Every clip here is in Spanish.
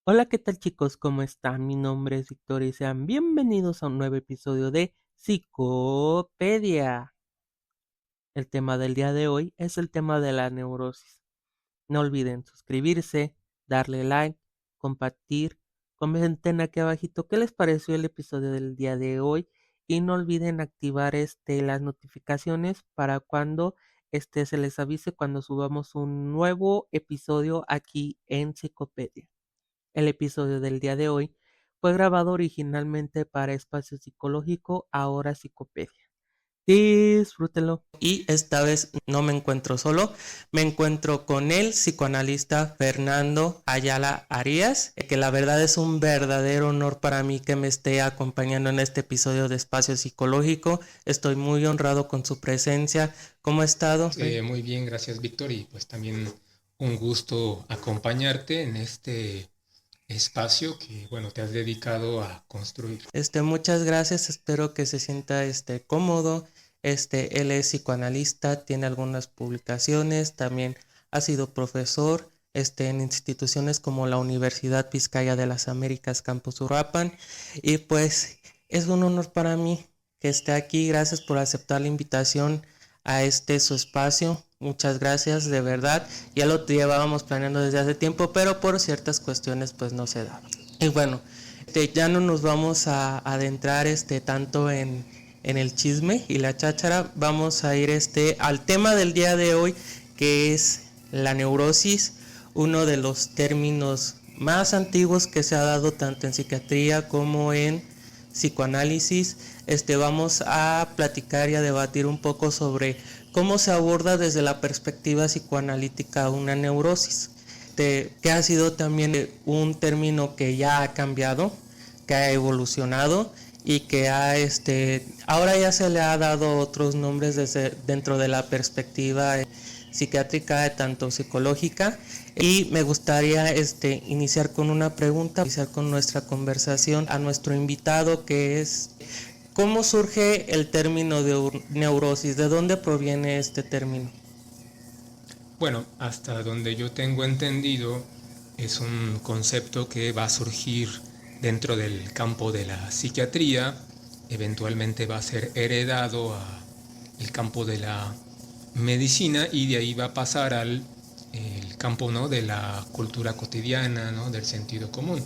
Hola, ¿qué tal chicos? ¿Cómo están? Mi nombre es Víctor y sean bienvenidos a un nuevo episodio de Psicopedia. El tema del día de hoy es el tema de la neurosis. No olviden suscribirse, darle like, compartir, comenten aquí abajito qué les pareció el episodio del día de hoy y no olviden activar las notificaciones para cuando se les avise cuando subamos un nuevo episodio aquí en Psicopedia. El episodio del día de hoy fue grabado originalmente para Espacio Psicológico, ahora Psicopedia. Disfrútenlo. Y esta vez no me encuentro solo, me encuentro con el psicoanalista Fernando Ayala Arias, que la verdad es un verdadero honor para mí que me esté acompañando en este episodio de Espacio Psicológico. Estoy muy honrado con su presencia. ¿Cómo ha estado? Muy bien, gracias Víctor, y pues también un gusto acompañarte en este espacio que, bueno, te has dedicado a construir. Muchas gracias, espero que se sienta cómodo. Él es psicoanalista, tiene algunas publicaciones, también ha sido profesor en instituciones como la Universidad Vizcaya de las Américas Campus Uruapan y pues es un honor para mí que esté aquí. Gracias por aceptar la invitación a su espacio. Muchas gracias, de verdad. Ya lo llevábamos planeando desde hace tiempo, pero por ciertas cuestiones pues no se daba. Y bueno, ya no nos vamos a adentrar tanto en el chisme y la cháchara. Vamos a ir al tema del día de hoy, que es la neurosis, uno de los términos más antiguos que se ha dado tanto en psiquiatría como en psicoanálisis. Vamos a platicar y a debatir un poco sobre cómo se aborda desde la perspectiva psicoanalítica una neurosis, que ha sido también un término que ya ha cambiado, que ha evolucionado y que ahora ya se le ha dado otros nombres dentro de la perspectiva psiquiátrica, tanto psicológica. Y me gustaría iniciar con una pregunta, iniciar con nuestra conversación a nuestro invitado, que es: ¿cómo surge el término de neurosis? ¿De dónde proviene este término? Bueno, hasta donde yo tengo entendido, es un concepto que va a surgir dentro del campo de la psiquiatría, eventualmente va a ser heredado a el campo de la medicina y de ahí va a pasar al el campo, ¿no?, de la cultura cotidiana, ¿no?, del sentido común.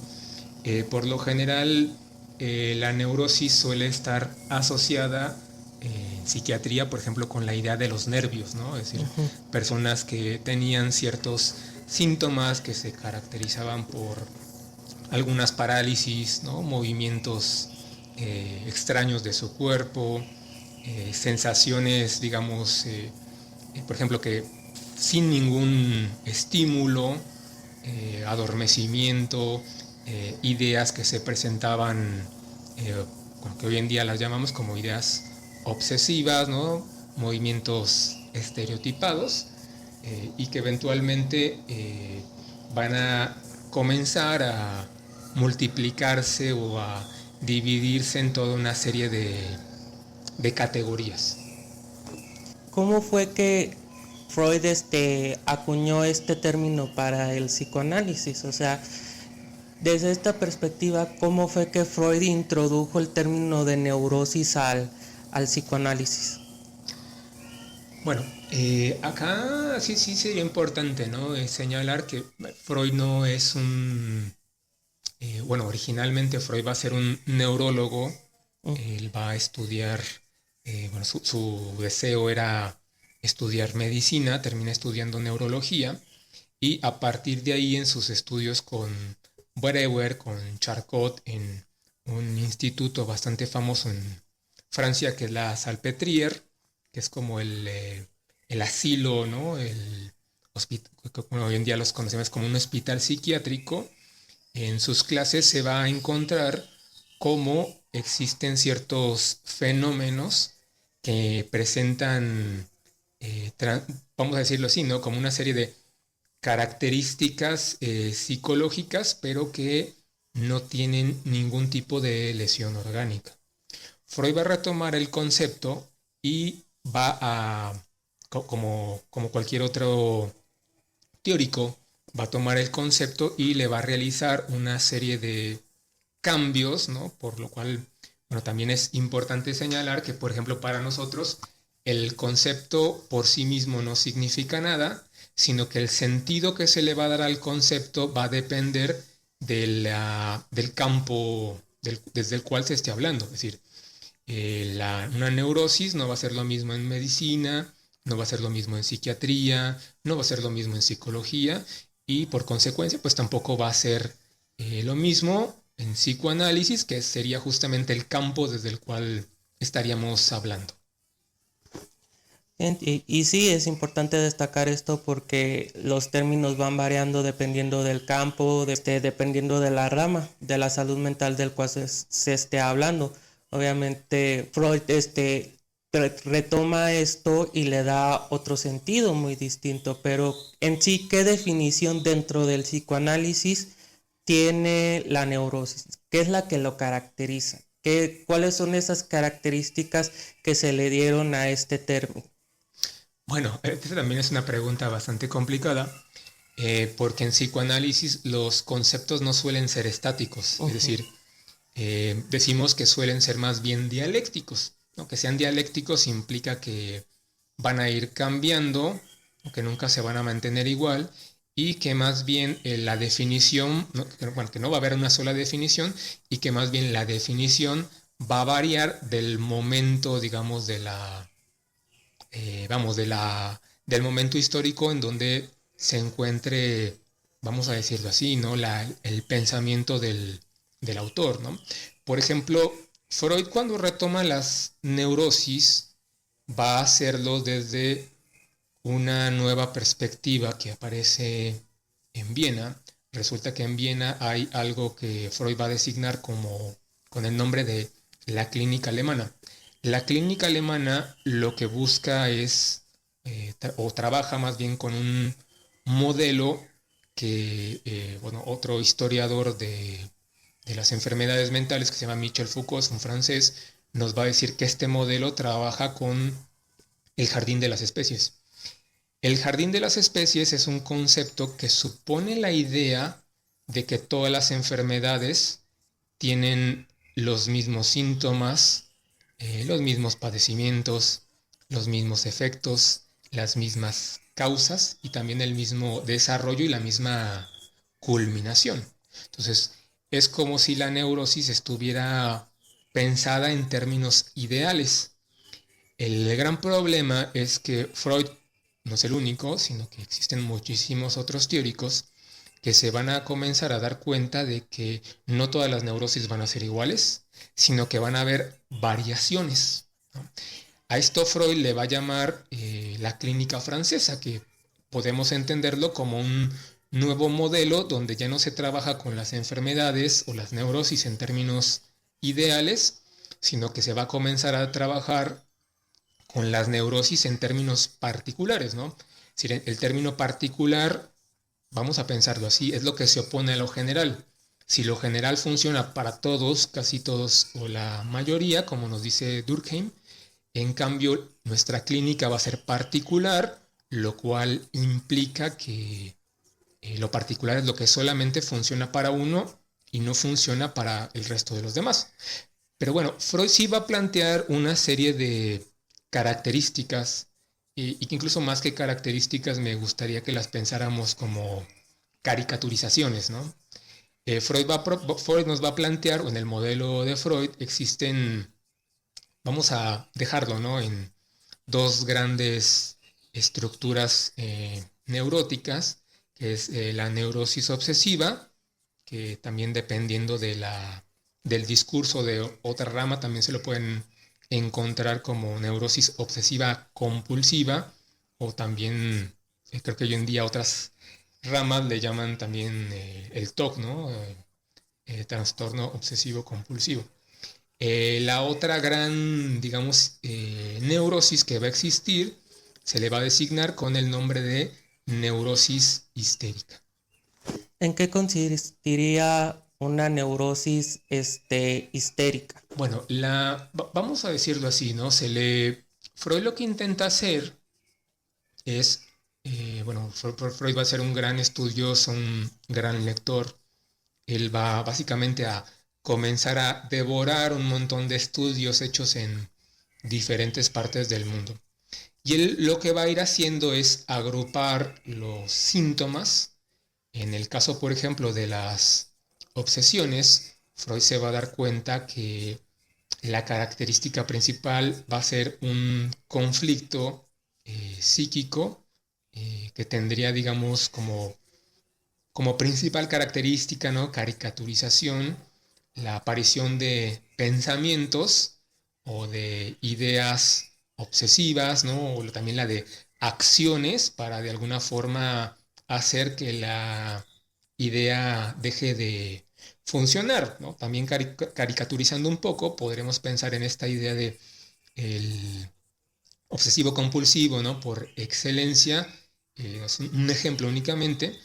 Por lo general, la neurosis suele estar asociada en psiquiatría, por ejemplo, con la idea de los nervios, ¿no? Es decir, personas que tenían ciertos síntomas que se caracterizaban por algunas parálisis, ¿no?, movimientos extraños de su cuerpo, sensaciones, digamos, por ejemplo, que sin ningún estímulo, adormecimiento, ideas que se presentaban, eh, que hoy en día las llamamos como ideas obsesivas, ¿no?, movimientos estereotipados, y que eventualmente van a comenzar a multiplicarse o a dividirse en toda una serie de categorías. ¿Cómo fue que Freud acuñó este término para el psicoanálisis? O sea, desde esta perspectiva, ¿cómo fue que Freud introdujo el término de neurosis al psicoanálisis? Bueno, acá sí sería importante, ¿no?, señalar que Freud no es un, bueno, originalmente Freud va a ser un neurólogo. Él va a estudiar, bueno, su deseo era estudiar medicina, termina estudiando neurología y a partir de ahí en sus estudios con Breuer, con Charcot, en un instituto bastante famoso en Francia que es la Salpêtrière, que es como el asilo, ¿no? El hospital, bueno, hoy en día los conocemos como un hospital psiquiátrico. En sus clases se va a encontrar cómo existen ciertos fenómenos que presentan, vamos a decirlo así, ¿no?, como una serie de características psicológicas, pero que no tienen ningún tipo de lesión orgánica. Freud va a retomar el concepto y va a, como cualquier otro teórico, va a tomar el concepto y le va a realizar una serie de cambios, ¿no? Por lo cual, bueno, también es importante señalar que, por ejemplo, para nosotros, el concepto por sí mismo no significa nada, sino que el sentido que se le va a dar al concepto va a depender del campo desde el cual se esté hablando. Es decir, una neurosis no va a ser lo mismo en medicina, no va a ser lo mismo en psiquiatría, no va a ser lo mismo en psicología y por consecuencia pues tampoco va a ser lo mismo en psicoanálisis, que sería justamente el campo desde el cual estaríamos hablando. Y sí, es importante destacar esto porque los términos van variando dependiendo del campo, dependiendo de la rama de la salud mental del cual se esté hablando. Obviamente Freud retoma esto y le da otro sentido muy distinto, pero en sí, ¿qué definición dentro del psicoanálisis tiene la neurosis? ¿Qué es la que lo caracteriza? ¿Cuáles son esas características que se le dieron a este término? Bueno, esta también es una pregunta bastante complicada, porque en psicoanálisis los conceptos no suelen ser estáticos, es Ujú. decir, decimos que suelen ser más bien dialécticos, ¿no? Que sean dialécticos implica que van a ir cambiando, o que nunca se van a mantener igual, y que más bien la definición, ¿no? Bueno, que no va a haber una sola definición, y que más bien la definición va a variar del momento, digamos, vamos, del momento histórico en donde se encuentre, vamos a decirlo así, ¿no? El pensamiento del autor, ¿no? Por ejemplo, Freud cuando retoma las neurosis va a hacerlo desde una nueva perspectiva que aparece en Viena. Resulta que en Viena hay algo que Freud va a designar como con el nombre de la clínica alemana. La clínica alemana lo que busca es, o trabaja más bien con un modelo que, bueno, otro historiador de las enfermedades mentales que se llama Michel Foucault, es un francés, nos va a decir que este modelo trabaja con el jardín de las especies. El jardín de las especies es un concepto que supone la idea de que todas las enfermedades tienen los mismos síntomas, los mismos padecimientos, los mismos efectos, las mismas causas y también el mismo desarrollo y la misma culminación. Entonces, es como si la neurosis estuviera pensada en términos ideales. El gran problema es que Freud no es el único, sino que existen muchísimos otros teóricos que se van a comenzar a dar cuenta de que no todas las neurosis van a ser iguales, sino que van a haber variaciones, ¿no? A esto Freud le va a llamar la clínica francesa, que podemos entenderlo como un nuevo modelo donde ya no se trabaja con las enfermedades o las neurosis en términos ideales, sino que se va a comenzar a trabajar con las neurosis en términos particulares, ¿no? Es decir, el término particular, vamos a pensarlo así, es lo que se opone a lo general. Si lo general funciona para todos, casi todos o la mayoría, como nos dice Durkheim, en cambio nuestra clínica va a ser particular, lo cual implica que lo particular es lo que solamente funciona para uno y no funciona para el resto de los demás. Pero bueno, Freud sí va a plantear una serie de características y que incluso más que características me gustaría que las pensáramos como caricaturizaciones, ¿no? Freud nos va a plantear, o en el modelo de Freud existen, vamos a dejarlo, ¿no? En dos grandes estructuras neuróticas, que es la neurosis obsesiva, que también dependiendo del discurso de otra rama también se lo pueden encontrar como neurosis obsesiva compulsiva o también creo que hoy en día otras ramas le llaman también el TOC, ¿no? Trastorno obsesivo compulsivo. La otra gran, digamos, neurosis que va a existir se le va a designar con el nombre de neurosis histérica. ¿En qué consistiría una neurosis histérica? Bueno, vamos a decirlo así, ¿no? Freud lo que intenta hacer es bueno, Freud va a ser un gran estudioso, un gran lector. Él va básicamente a comenzar a devorar un montón de estudios hechos en diferentes partes del mundo. Y él lo que va a ir haciendo es agrupar los síntomas. En el caso, por ejemplo, de las obsesiones, Freud se va a dar cuenta que la característica principal va a ser un conflicto psíquico que tendría, digamos, como principal característica, ¿no? Caricaturización, la aparición de pensamientos o de ideas obsesivas, ¿no? O también la de acciones para de alguna forma hacer que la idea deje de funcionar, ¿no? También caricaturizando un poco, podremos pensar en esta idea de el obsesivo compulsivo, ¿no? Por excelencia, es un ejemplo únicamente,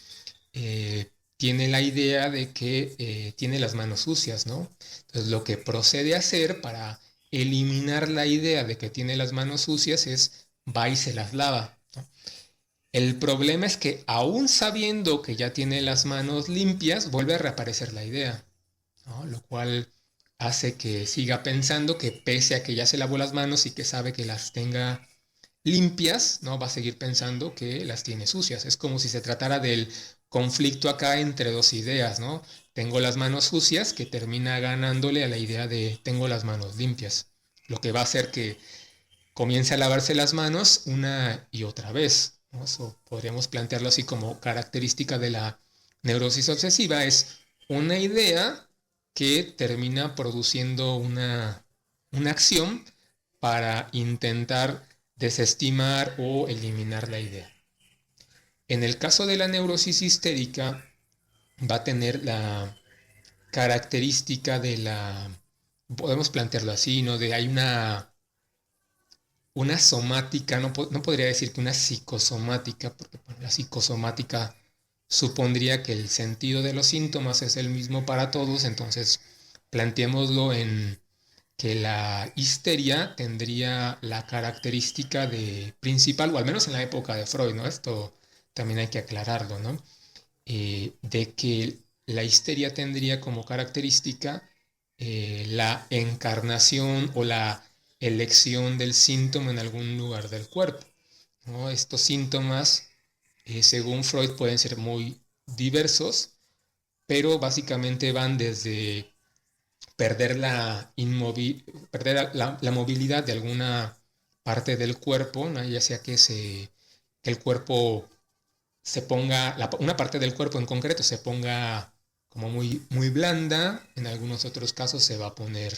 tiene la idea de que tiene las manos sucias, ¿no? Entonces lo que procede a hacer para eliminar la idea de que tiene las manos sucias es va y se las lava, ¿no? El problema es que aún sabiendo que ya tiene las manos limpias, vuelve a reaparecer la idea, ¿no? Lo cual hace que siga pensando que pese a que ya se lavó las manos y que sabe que las tenga limpias, ¿no? Va a seguir pensando que las tiene sucias. Es como si se tratara del conflicto acá entre dos ideas, ¿no? Tengo las manos sucias que termina ganándole a la idea de tengo las manos limpias, lo que va a hacer que comience a lavarse las manos una y otra vez, ¿no? Eso podríamos plantearlo así como característica de la neurosis obsesiva, es una idea que termina produciendo una acción para intentar desestimar o eliminar la idea. En el caso de la neurosis histérica, va a tener la característica de la, podemos plantearlo así, ¿no? De hay una somática, no podría decir que una psicosomática, porque bueno, la psicosomática supondría que el sentido de los síntomas es el mismo para todos, entonces planteémoslo en que la histeria tendría la característica de principal, o al menos en la época de Freud, ¿no? Esto también hay que aclararlo, ¿no? De que la histeria tendría como característica la encarnación o la elección del síntoma en algún lugar del cuerpo, ¿no? Estos síntomas, según Freud, pueden ser muy diversos, pero básicamente van desde perder la movilidad de alguna parte del cuerpo, ¿no? Ya sea que el cuerpo se ponga, una parte del cuerpo en concreto se ponga como muy blanda, en algunos otros casos se va a poner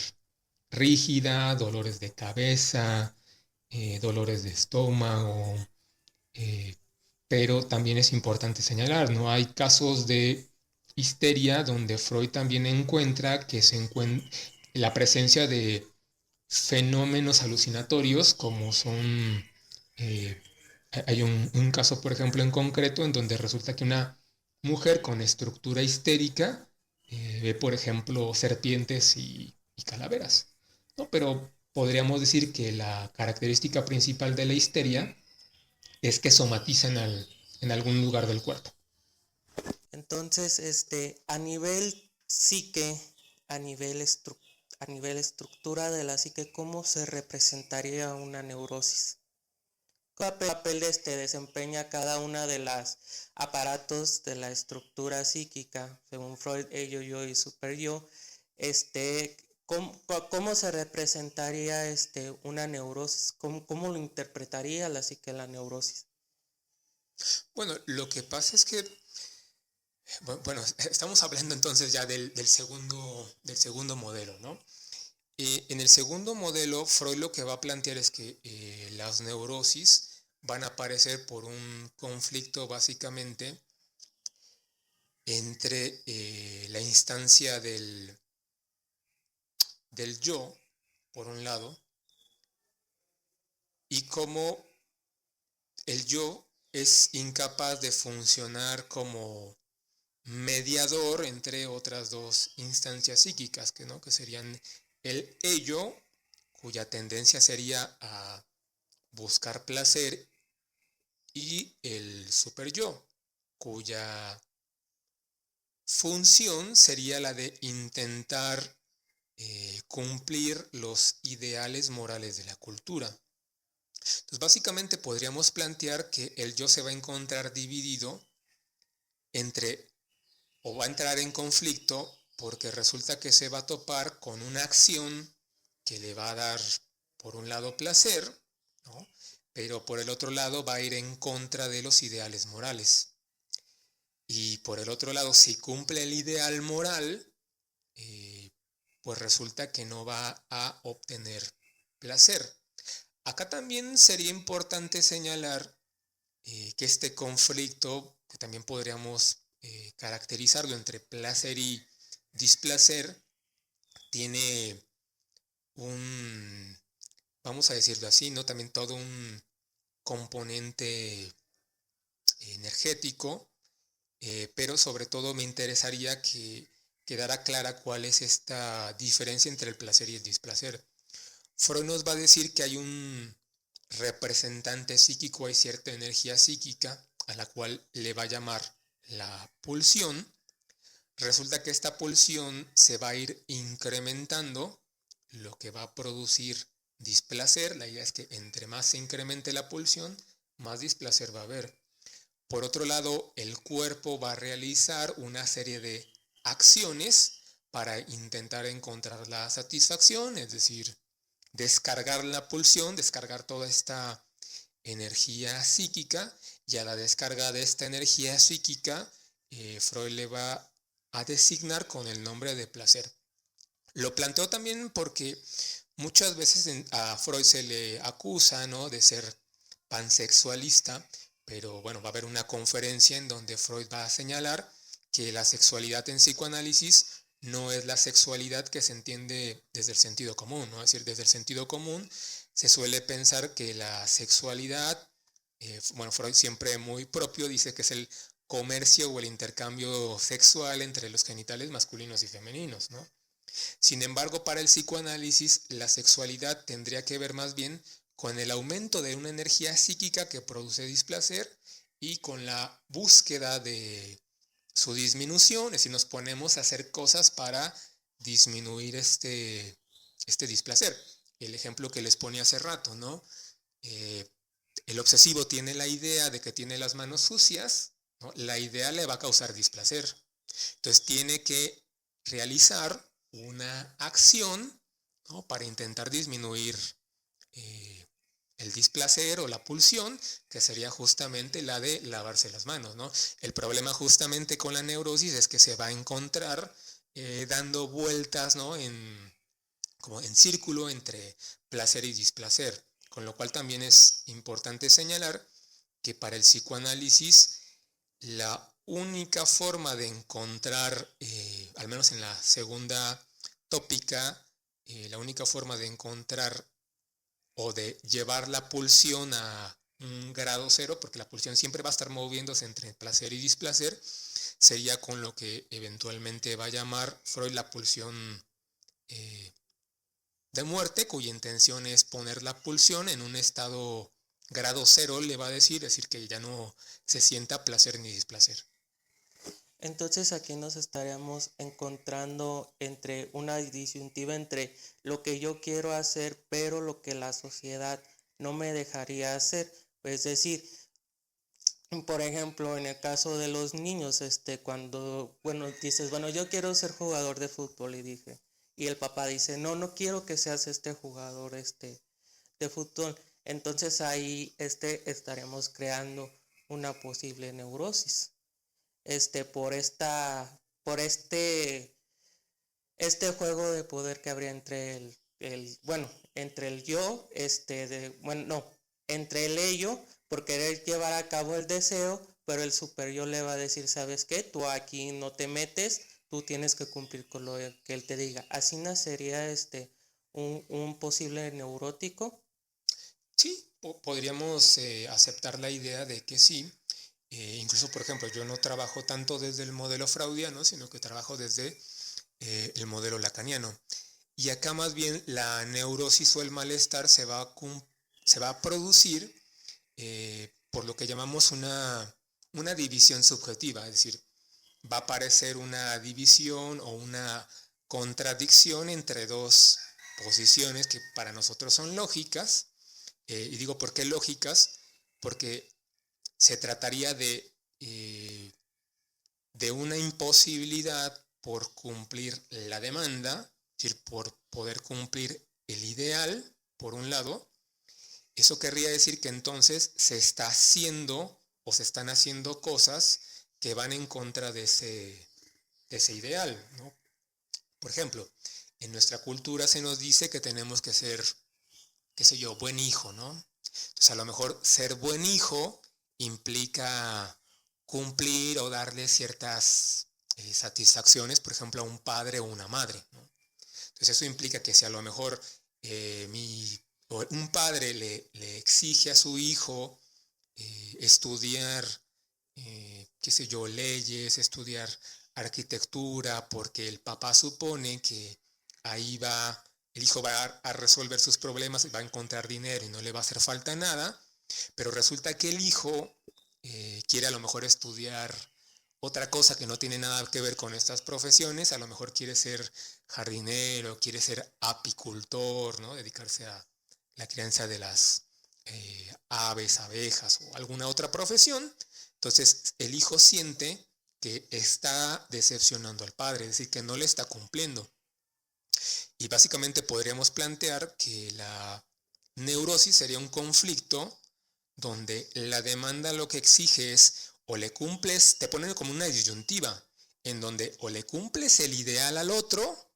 rígida, dolores de cabeza, dolores de estómago, eh, pero también es importante señalar, ¿no? Hay casos de histeria donde Freud también encuentra que la presencia de fenómenos alucinatorios como son, eh, hay un caso, por ejemplo, en concreto en donde resulta que una mujer con estructura histérica ve, por ejemplo, serpientes y calaveras, ¿no? Pero podríamos decir que la característica principal de la histeria es que somatizan en algún lugar del cuerpo. Entonces, a nivel psique, a nivel, a nivel estructura de la psique, ¿cómo se representaría una neurosis? ¿Qué papel desempeña cada una de las aparatos de la estructura psíquica, según Freud, ello, yo y superyo? Este, ¿cómo se representaría una neurosis? ¿Cómo lo interpretaría la psique la neurosis? Bueno, lo que pasa es que, bueno, estamos hablando entonces ya del segundo modelo, ¿no? En el segundo modelo, Freud lo que va a plantear es que las neurosis van a aparecer por un conflicto básicamente entre la instancia del yo, por un lado, y cómo el yo es incapaz de funcionar como mediador entre otras dos instancias psíquicas, ¿no? Que serían el ello, cuya tendencia sería a buscar placer, y el superyo, cuya función sería la de intentar cumplir los ideales morales de la cultura. Entonces, básicamente podríamos plantear que el yo se va a encontrar dividido entre, o va a entrar en conflicto, porque resulta que se va a topar con una acción que le va a dar, por un lado, placer, ¿no? Pero por el otro lado va a ir en contra de los ideales morales. Y por el otro lado, si cumple el ideal moral, pues resulta que no va a obtener placer. Acá también sería importante señalar que este conflicto, que también podríamos caracterizarlo entre placer y displacer, tiene un, vamos a decirlo así, ¿no? También todo un componente energético, pero sobre todo me interesaría que quedara clara cuál es esta diferencia entre el placer y el displacer. Freud nos va a decir que hay un representante psíquico, hay cierta energía psíquica a la cual le va a llamar la pulsión. Resulta que esta pulsión se va a ir incrementando, lo que va a producir displacer. La idea es que entre más se incremente la pulsión, más displacer va a haber. Por otro lado, el cuerpo va a realizar una serie de acciones para intentar encontrar la satisfacción, es decir, descargar la pulsión, descargar toda esta energía psíquica, y a la descarga de esta energía psíquica, Freud le va a designar con el nombre de placer. Lo planteo también porque muchas veces a Freud se le acusa, ¿no?, de ser pansexualista, pero bueno, va a haber una conferencia en donde Freud va a señalar que la sexualidad en psicoanálisis no es la sexualidad que se entiende desde el sentido común, ¿no? Es decir, desde el sentido común se suele pensar que la sexualidad, bueno, Freud siempre muy propio dice que es el comercio o el intercambio sexual entre los genitales masculinos y femeninos, ¿no? Sin embargo, para el psicoanálisis, la sexualidad tendría que ver más bien con el aumento de una energía psíquica que produce displacer y con la búsqueda de su disminución, es decir, nos ponemos a hacer cosas para disminuir este displacer. El ejemplo que les ponía hace rato, ¿no? El obsesivo tiene la idea de que tiene las manos sucias, ¿no? La idea le va a causar displacer. Entonces tiene que realizar una acción, ¿no?, para intentar disminuir el displacer o la pulsión, que sería justamente la de lavarse las manos, ¿no? El problema justamente con la neurosis es que se va a encontrar dando vueltas, ¿no?, como en círculo entre placer y displacer, con lo cual también es importante señalar que para el psicoanálisis la única forma de encontrar, al menos en la segunda tópica, la única forma de encontrar o de llevar la pulsión a un grado cero, porque la pulsión siempre va a estar moviéndose entre placer y displacer, sería con lo que eventualmente va a llamar Freud la pulsión de muerte, cuya intención es poner la pulsión en un estado grado cero, le va a decir que ya no se sienta placer ni displacer. Entonces aquí nos estaríamos encontrando entre una disyuntiva entre lo que yo quiero hacer, pero lo que la sociedad no me dejaría hacer. Es decir, por ejemplo, en el caso de los niños, cuando, bueno, dices, bueno, yo quiero ser jugador de fútbol, y el papá dice, no, no quiero que seas jugador, de fútbol. Entonces ahí, estaremos creando una posible neurosis. Por este juego de poder que habría entre entre el yo, entre el ello, por querer llevar a cabo el deseo, pero el superior le va a decir, ¿sabes qué? Tú aquí no te metes, tú tienes que cumplir con lo que él te diga. Así nacería un posible neurótico. Sí, podríamos aceptar la idea de que sí. Incluso, por ejemplo, yo no trabajo tanto desde el modelo freudiano, sino que trabajo desde el modelo lacaniano. Y acá más bien la neurosis o el malestar se va a producir por lo que llamamos una división subjetiva, es decir, va a aparecer una división o una contradicción entre dos posiciones que para nosotros son lógicas. Y digo, ¿por qué lógicas? Porque se trataría de una imposibilidad por cumplir la demanda, es decir, por poder cumplir el ideal, por un lado. Eso querría decir que entonces se está haciendo o se están haciendo cosas que van en contra de ese ideal, ¿no? Por ejemplo, en nuestra cultura se nos dice que tenemos que ser, qué sé yo, buen hijo, ¿no? Entonces a lo mejor ser buen hijo implica cumplir o darle ciertas satisfacciones, por ejemplo, a un padre o una madre, ¿no? Entonces eso implica que si a lo mejor un padre le exige a su hijo estudiar, qué sé yo, leyes, estudiar arquitectura, porque el papá supone que ahí el hijo va a resolver sus problemas, va a encontrar dinero y no le va a hacer falta nada, pero resulta que el hijo quiere a lo mejor estudiar otra cosa que no tiene nada que ver con estas profesiones, a lo mejor quiere ser jardinero, quiere ser apicultor, ¿no? Dedicarse a la crianza de las aves, abejas o alguna otra profesión. Entonces el hijo siente que está decepcionando al padre, es decir, que no le está cumpliendo. Y básicamente podríamos plantear que la neurosis sería un conflicto donde la demanda lo que exige es o le cumples, te ponen como una disyuntiva, en donde o le cumples el ideal al otro,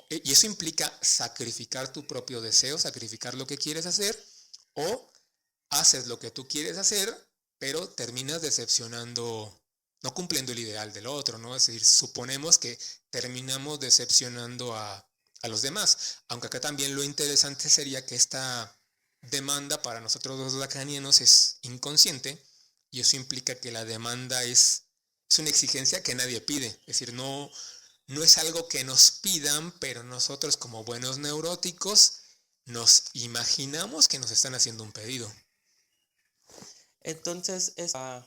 y eso implica sacrificar tu propio deseo, sacrificar lo que quieres hacer, o haces lo que tú quieres hacer, pero terminas decepcionando, no cumpliendo el ideal del otro, ¿no? Es decir, suponemos que terminamos decepcionando a los demás, aunque acá también lo interesante sería que esta demanda para nosotros los lacanianos es inconsciente, y eso implica que la demanda es una exigencia que nadie pide, es decir, no es algo que nos pidan, pero nosotros como buenos neuróticos nos imaginamos que nos están haciendo un pedido. Entonces, esta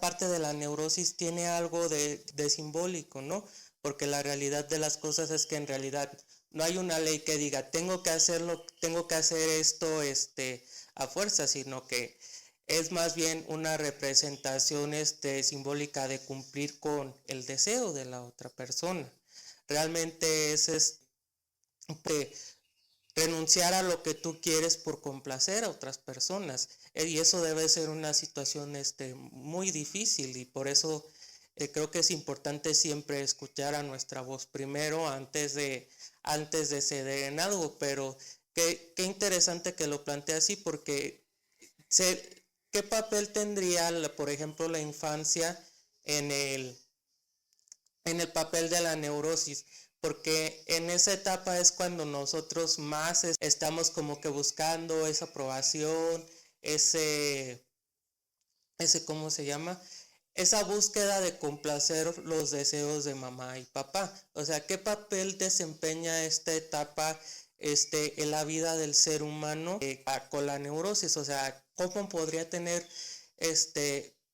parte de la neurosis tiene algo de simbólico, ¿no? Porque la realidad de las cosas es que en realidad no hay una ley que diga tengo que hacerlo, tengo que hacer esto a fuerza, sino que es más bien una representación simbólica de cumplir con el deseo de la otra persona. Realmente es renunciar a lo que tú quieres por complacer a otras personas. Y eso debe ser una situación muy difícil, y por eso creo que es importante siempre escuchar a nuestra voz primero antes de ceder en algo. Pero qué interesante que lo plantee así, porque ¿qué papel tendría, por ejemplo, la infancia en el papel de la neurosis? Porque en esa etapa es cuando nosotros más estamos como que buscando esa aprobación, ¿cómo se llama? Esa búsqueda de complacer los deseos de mamá y papá. O sea, ¿qué papel desempeña esta etapa en la vida del ser humano con la neurosis? O sea, ¿cómo podría tener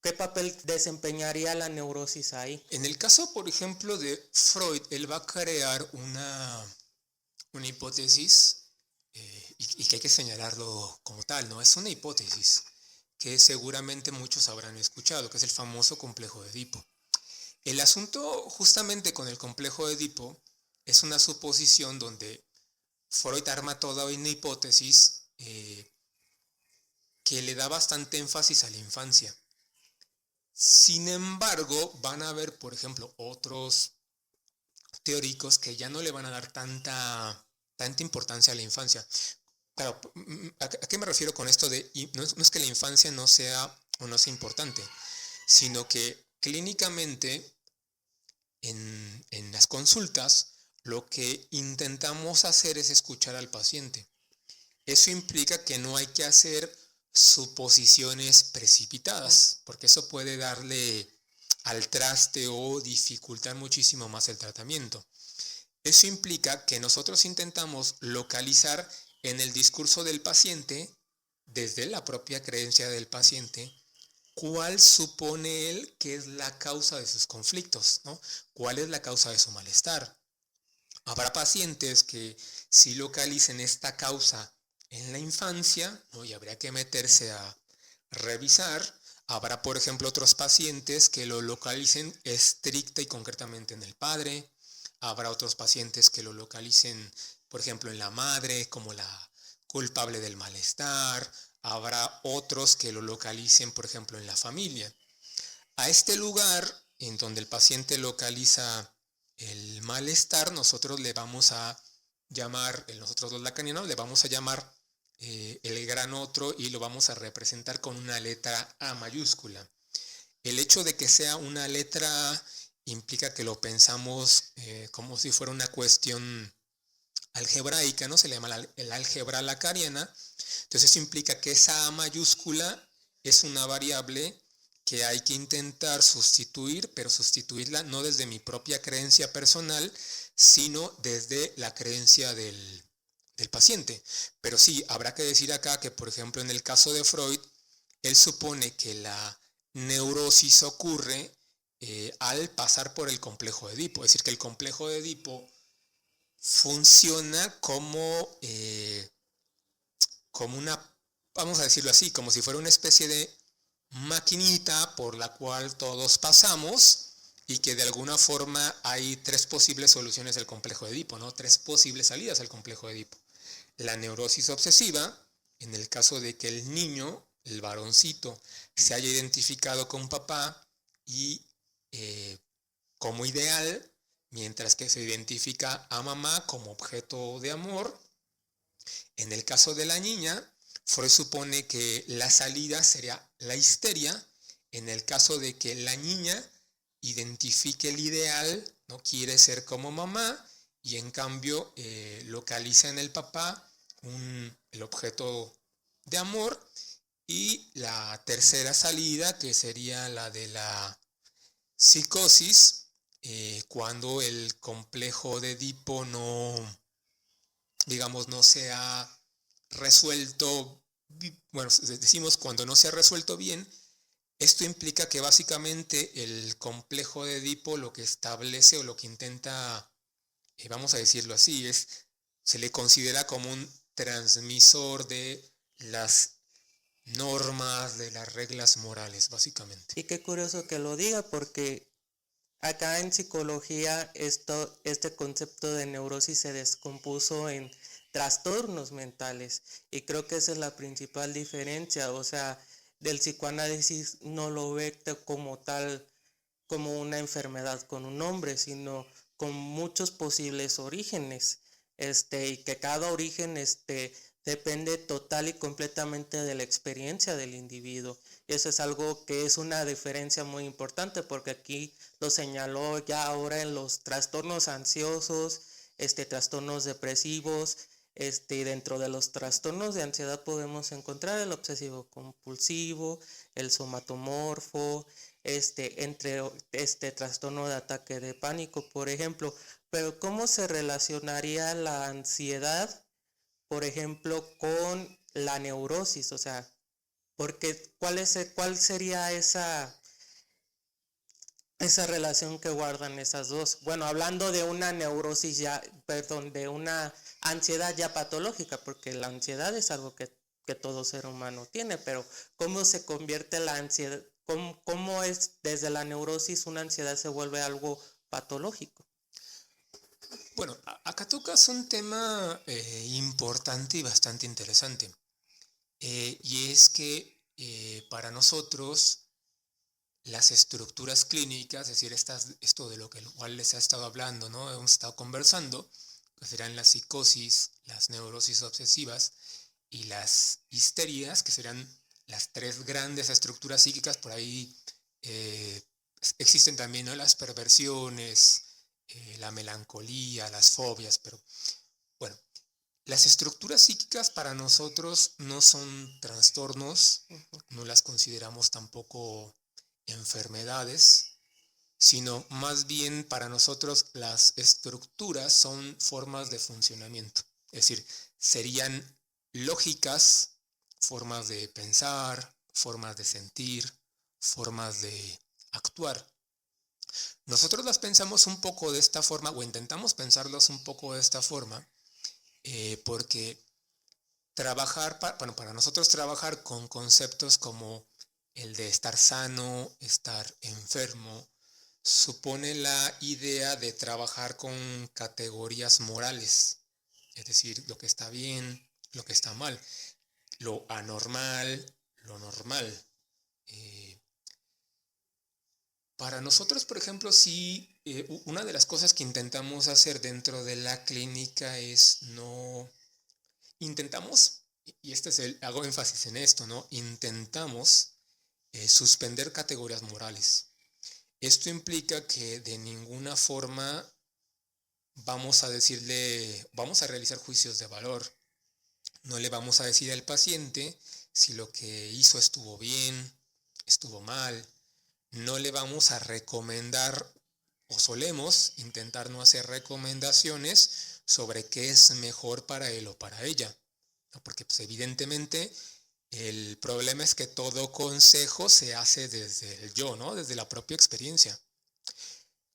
qué papel desempeñaría la neurosis ahí? En el caso, por ejemplo, de Freud, él va a crear una hipótesis y que hay que señalarlo como tal, ¿no? Es una hipótesis que seguramente muchos habrán escuchado, que es el famoso complejo de Edipo. El asunto justamente con el complejo de Edipo es una suposición donde Freud arma toda una hipótesis que le da bastante énfasis a la infancia. Sin embargo, van a haber, por ejemplo, otros teóricos que ya no le van a dar tanta importancia a la infancia. Claro, ¿a qué me refiero con esto de no es que la infancia no sea o no sea importante, sino que clínicamente en las consultas lo que intentamos hacer es escuchar al paciente. Eso implica que no hay que hacer suposiciones precipitadas, porque eso puede darle al traste o dificultar muchísimo más el tratamiento. Eso implica que nosotros intentamos localizar en el discurso del paciente desde la propia creencia del paciente, cuál supone él que es la causa de sus conflictos, ¿no? ¿Cuál es la causa de su malestar? Habrá pacientes que sí localicen esta causa en la infancia, ¿no? Y habría que meterse a revisar. Habrá, por ejemplo, otros pacientes que lo localicen estricta y concretamente en el padre. Habrá otros pacientes que lo localicen, por ejemplo, en la madre, como la culpable del malestar. Habrá otros que lo localicen, por ejemplo, en la familia. A este lugar en donde el paciente localiza el malestar, nosotros le vamos a llamar, nosotros los lacanianos le vamos a llamar el gran otro y lo vamos a representar con una letra A mayúscula. El hecho de que sea una letra A implica que lo pensamos como si fuera una cuestión algebraica, ¿no? Se le llama el álgebra lacaniana. Entonces eso implica que esa A mayúscula es una variable que hay que intentar sustituir, pero sustituirla no desde mi propia creencia personal, sino desde la creencia del paciente. Pero sí, habrá que decir acá que, por ejemplo, en el caso de Freud, él supone que la neurosis ocurre al pasar por el complejo de Edipo. Es decir, que el complejo de Edipo funciona como una, vamos a decirlo así, como si fuera una especie de maquinita por la cual todos pasamos y que de alguna forma hay tres posibles soluciones del complejo de Edipo, ¿no? Tres posibles salidas al complejo de Edipo. La neurosis obsesiva, en el caso de que el niño, el varoncito, se haya identificado con papá y como ideal, mientras que se identifica a mamá como objeto de amor. En el caso de la niña, Freud supone que la salida sería la histeria. En el caso de que la niña identifique el ideal, no quiere ser como mamá, y en cambio localiza en el papá el objeto de amor. Y la tercera salida, que sería la de la psicosis, cuando el complejo de Edipo no, digamos, no se ha resuelto, bueno, decimos cuando no se ha resuelto bien. Esto implica que básicamente el complejo de Edipo lo que establece o lo que intenta, vamos a decirlo así, se le considera como un transmisor de las normas, de las reglas morales, básicamente. Y qué curioso que lo diga, porque acá en psicología este concepto de neurosis se descompuso en trastornos mentales, y creo que esa es la principal diferencia. O sea, del psicoanálisis no lo ve como tal, como una enfermedad con un nombre, sino con muchos posibles orígenes, y que cada origen depende total y completamente de la experiencia del individuo. Y eso es algo que es una diferencia muy importante, porque aquí lo señaló ya ahora en los trastornos ansiosos, trastornos depresivos. Dentro de los trastornos de ansiedad podemos encontrar el obsesivo compulsivo, el somatomorfo, entre trastorno de ataque de pánico, por ejemplo. Pero ¿cómo se relacionaría la ansiedad, por ejemplo, con la neurosis? O sea, porque ¿cuál sería esa relación que guardan esas dos? Bueno, hablando de una neurosis ya, perdón, de una ansiedad ya patológica, porque la ansiedad es algo que todo ser humano tiene, pero ¿cómo se convierte la ansiedad? ¿Cómo es desde la neurosis una ansiedad se vuelve algo patológico? Bueno, acá tocas un tema importante y bastante interesante. Y es que para nosotros las estructuras clínicas, es decir, esto de lo que igual les ha estado hablando, ¿no? Hemos estado conversando, que serán la psicosis, las neurosis obsesivas y las histerias, que serán las tres grandes estructuras psíquicas. Por ahí existen también, ¿no?, las perversiones, la melancolía, las fobias, pero bueno, las estructuras psíquicas para nosotros no son trastornos, no las consideramos tampoco enfermedades, sino más bien para nosotros las estructuras son formas de funcionamiento. Es decir, serían lógicas formas de pensar, formas de sentir, formas de actuar. Nosotros las pensamos un poco de esta forma, o intentamos pensarlas un poco de esta forma, porque para nosotros trabajar con conceptos como el de estar sano, estar enfermo, supone la idea de trabajar con categorías morales, es decir, lo que está bien, lo que está mal, lo anormal, lo normal. Para nosotros, por ejemplo, sí, una de las cosas que intentamos hacer dentro de la clínica es no, intentamos, y hago énfasis en esto, ¿no? Intentamos suspender categorías morales. Esto implica que de ninguna forma vamos a realizar juicios de valor. No le vamos a decir al paciente si lo que hizo estuvo bien, estuvo mal. No le vamos a recomendar, o solemos intentar no hacer recomendaciones sobre qué es mejor para él o para ella, ¿no? Porque pues, evidentemente el problema es que todo consejo se hace desde el yo, ¿no? Desde la propia experiencia.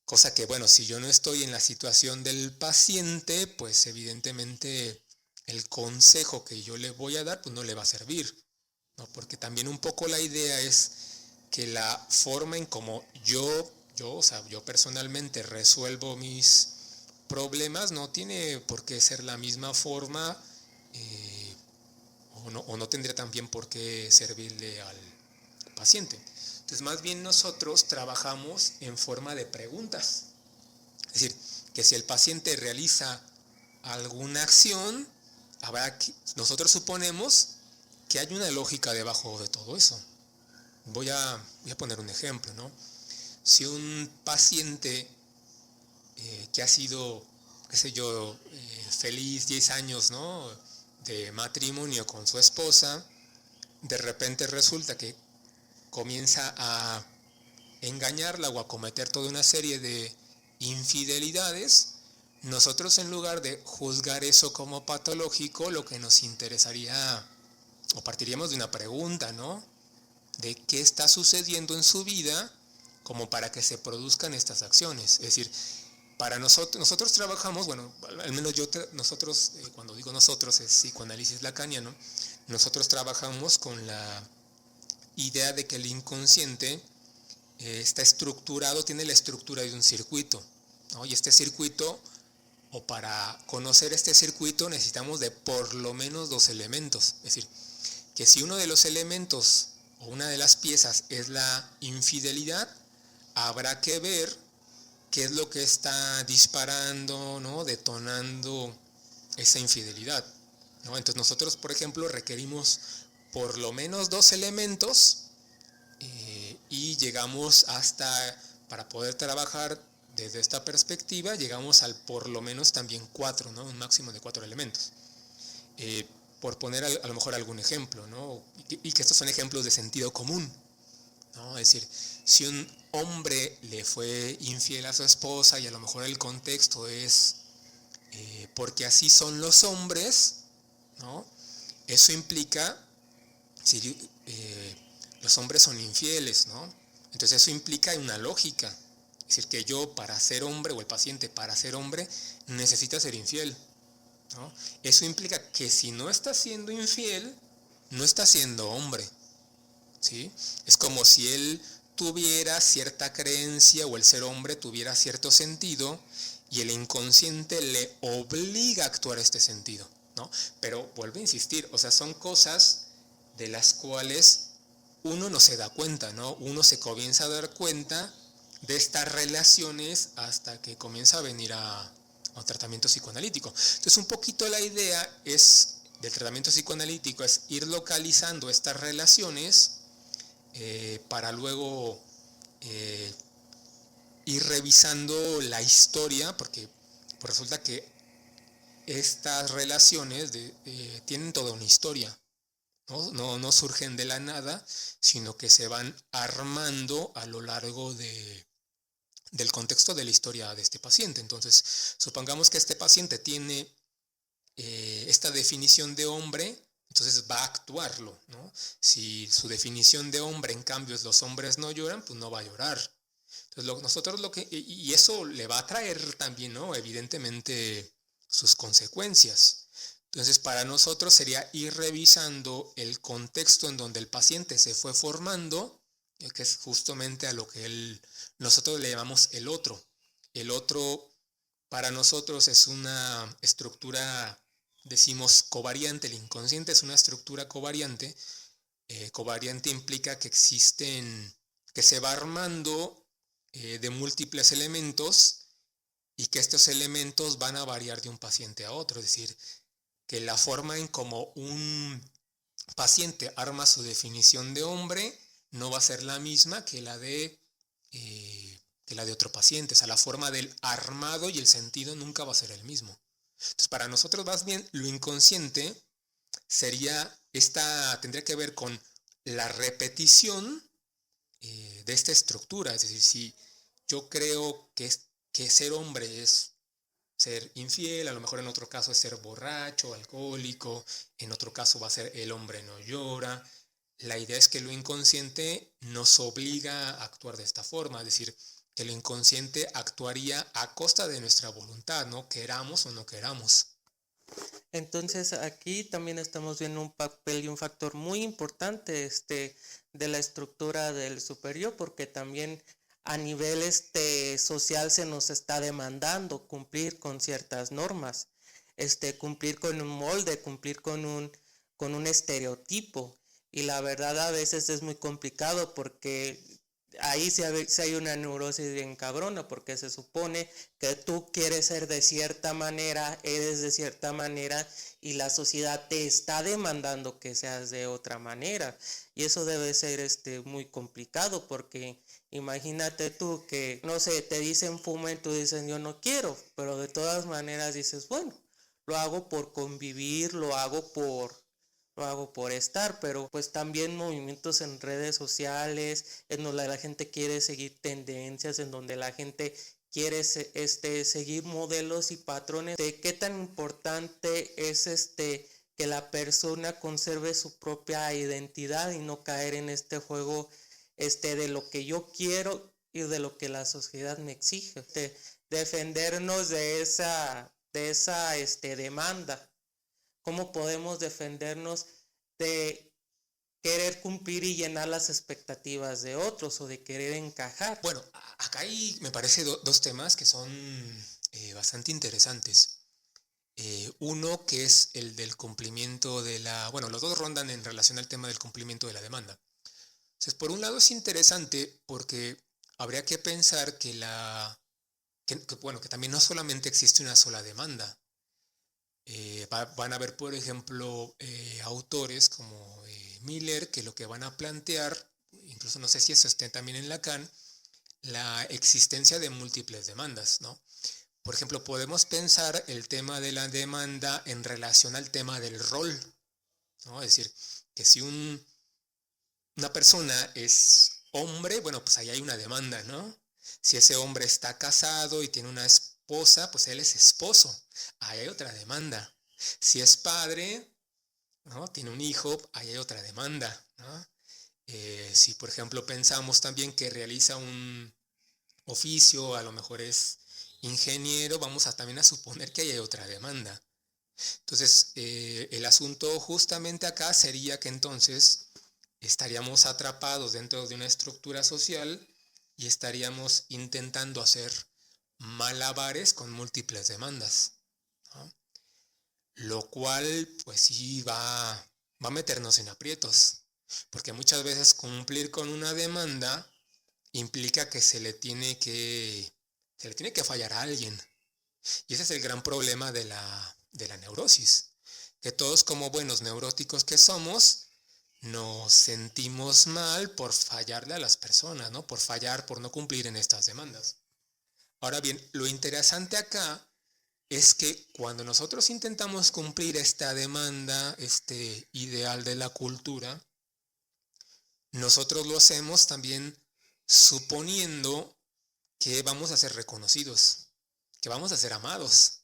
Cosa que, bueno, si yo no estoy en la situación del paciente, pues evidentemente el consejo que yo le voy a dar, pues no le va a servir, ¿no? Porque también un poco la idea es que la forma en como yo personalmente resuelvo mis problemas no tiene por qué ser la misma forma, o no tendría también por qué servirle al paciente. Entonces, más bien nosotros trabajamos en forma de preguntas. Es decir, que si el paciente realiza alguna acción, nosotros suponemos que hay una lógica debajo de todo eso. Voy a poner un ejemplo, ¿no? Si un paciente que ha sido, qué sé yo, feliz 10 años, ¿no?, de matrimonio con su esposa, de repente resulta que comienza a engañarla o a cometer toda una serie de infidelidades, nosotros en lugar de juzgar eso como patológico, lo que nos interesaría, o partiríamos de una pregunta, ¿no?, de qué está sucediendo en su vida como para que se produzcan estas acciones. Es decir, para nosotros trabajamos, bueno, al menos nosotros, cuando digo nosotros es psicoanálisis lacaniano, nosotros trabajamos con la idea de que el inconsciente está estructurado, tiene la estructura de un circuito, ¿no? Y este circuito, o para conocer este circuito necesitamos de por lo menos 2 elementos. Es decir, que si uno de los elementos o una de las piezas es la infidelidad, habrá que ver qué es lo que está disparando, ¿no?, detonando esa infidelidad, ¿no? Entonces nosotros, por ejemplo, requerimos por lo menos 2 elementos, y llegamos para poder trabajar desde esta perspectiva, llegamos al por lo menos también 4, ¿no?, un máximo de 4 elementos. Por poner a lo mejor algún ejemplo, ¿no?, y que estos son ejemplos de sentido común, ¿no? Es decir, si un hombre le fue infiel a su esposa y a lo mejor el contexto es porque así son los hombres, ¿no?, eso implica, si los hombres son infieles, ¿no?, entonces eso implica una lógica. Es decir, que yo para ser hombre, o el paciente para ser hombre, necesita ser infiel, ¿no? Eso implica que si no está siendo infiel, no está siendo hombre, ¿sí? Es como si él tuviera cierta creencia, o el ser hombre tuviera cierto sentido, y el inconsciente le obliga a actuar este sentido, ¿no? Pero vuelvo a insistir, o sea, son cosas de las cuales uno no se da cuenta, ¿no? Uno se comienza a dar cuenta de estas relaciones hasta que comienza a venir a un tratamiento psicoanalítico. Entonces, un poquito la idea del tratamiento psicoanalítico es ir localizando estas relaciones, para luego ir revisando la historia, porque pues resulta que estas relaciones tienen toda una historia, ¿no? No surgen de la nada, sino que se van armando a lo largo del contexto de la historia de este paciente. Entonces, supongamos que este paciente tiene esta definición de hombre entonces va a actuarlo, ¿no? Si su definición de hombre, en cambio, es los hombres no lloran, pues no va a llorar. Entonces, nosotros y eso le va a traer también, ¿no? Evidentemente, sus consecuencias. Entonces, para nosotros sería ir revisando el contexto en donde el paciente se fue formando, que es justamente a lo que nosotros le llamamos el otro. El otro para nosotros es una estructura, decimos, covariante. El inconsciente es una estructura covariante. Covariante implica que que se va armando de múltiples elementos y que estos elementos van a variar de un paciente a otro. Es decir, que la forma en como un paciente arma su definición de hombre no va a ser la misma que la de otro paciente. O sea, la forma del armado y el sentido nunca va a ser el mismo. Entonces, para nosotros más bien lo inconsciente tendría que ver con la repetición de esta estructura. Es decir, si yo creo que ser hombre es ser infiel, a lo mejor en otro caso es ser borracho, alcohólico, en otro caso va a ser el hombre no llora. La idea es que lo inconsciente nos obliga a actuar de esta forma, es decir, que lo inconsciente actuaría a costa de nuestra voluntad, ¿no? Queramos o no queramos. Entonces aquí también estamos viendo un papel y un factor muy importante de la estructura del superior, porque también a nivel social se nos está demandando cumplir con ciertas normas, cumplir con un molde, cumplir con un estereotipo. Y la verdad a veces es muy complicado porque ahí sí hay una neurosis bien cabrona, porque se supone que tú quieres ser de cierta manera, eres de cierta manera, y la sociedad te está demandando que seas de otra manera. Y eso debe ser muy complicado, porque imagínate tú que, no sé, te dicen fuma y tú dices yo no quiero, pero de todas maneras dices, bueno, lo hago por convivir, lo hago por estar, pero pues también movimientos en redes sociales, en donde la gente quiere seguir tendencias, en donde la gente quiere seguir modelos y patrones. De qué tan importante es que la persona conserve su propia identidad y no caer en este juego de lo que yo quiero y de lo que la sociedad me exige. Defendernos de esa demanda. ¿Cómo podemos defendernos de querer cumplir y llenar las expectativas de otros o de querer encajar? Bueno, acá hay, me parece, dos temas que son bastante interesantes. Uno que es el del cumplimiento bueno, los dos rondan en relación al tema del cumplimiento de la demanda. Entonces, por un lado es interesante porque habría que pensar bueno, que también no solamente existe una sola demanda. Van a haber, por ejemplo, autores como Miller, que lo que van a plantear, incluso no sé si eso esté también en Lacan, la existencia de múltiples demandas, ¿no? Por ejemplo, podemos pensar el tema de la demanda en relación al tema del rol, ¿no? Es decir, que si una persona es hombre, bueno, pues ahí hay una demanda, ¿no? Si ese hombre está casado y tiene una esposa, pues él es esposo. Ahí hay otra demanda. Si es padre, ¿no? Tiene un hijo, ahí hay otra demanda, ¿no? Si, por ejemplo, pensamos también que realiza un oficio, a lo mejor es ingeniero, vamos a también a suponer que ahí hay otra demanda. Entonces, el asunto justamente acá sería que entonces estaríamos atrapados dentro de una estructura social y estaríamos intentando hacer malabares con múltiples demandas, ¿no? Lo cual pues sí va a meternos en aprietos, porque muchas veces cumplir con una demanda implica que se le tiene que fallar a alguien. Y ese es el gran problema de la neurosis, que todos como buenos neuróticos que somos, nos sentimos mal por fallarle a las personas, ¿no? Por fallar, por no cumplir en estas demandas. Ahora bien, lo interesante acá es que cuando nosotros intentamos cumplir esta demanda, este ideal de la cultura, nosotros lo hacemos también suponiendo que vamos a ser reconocidos, que vamos a ser amados,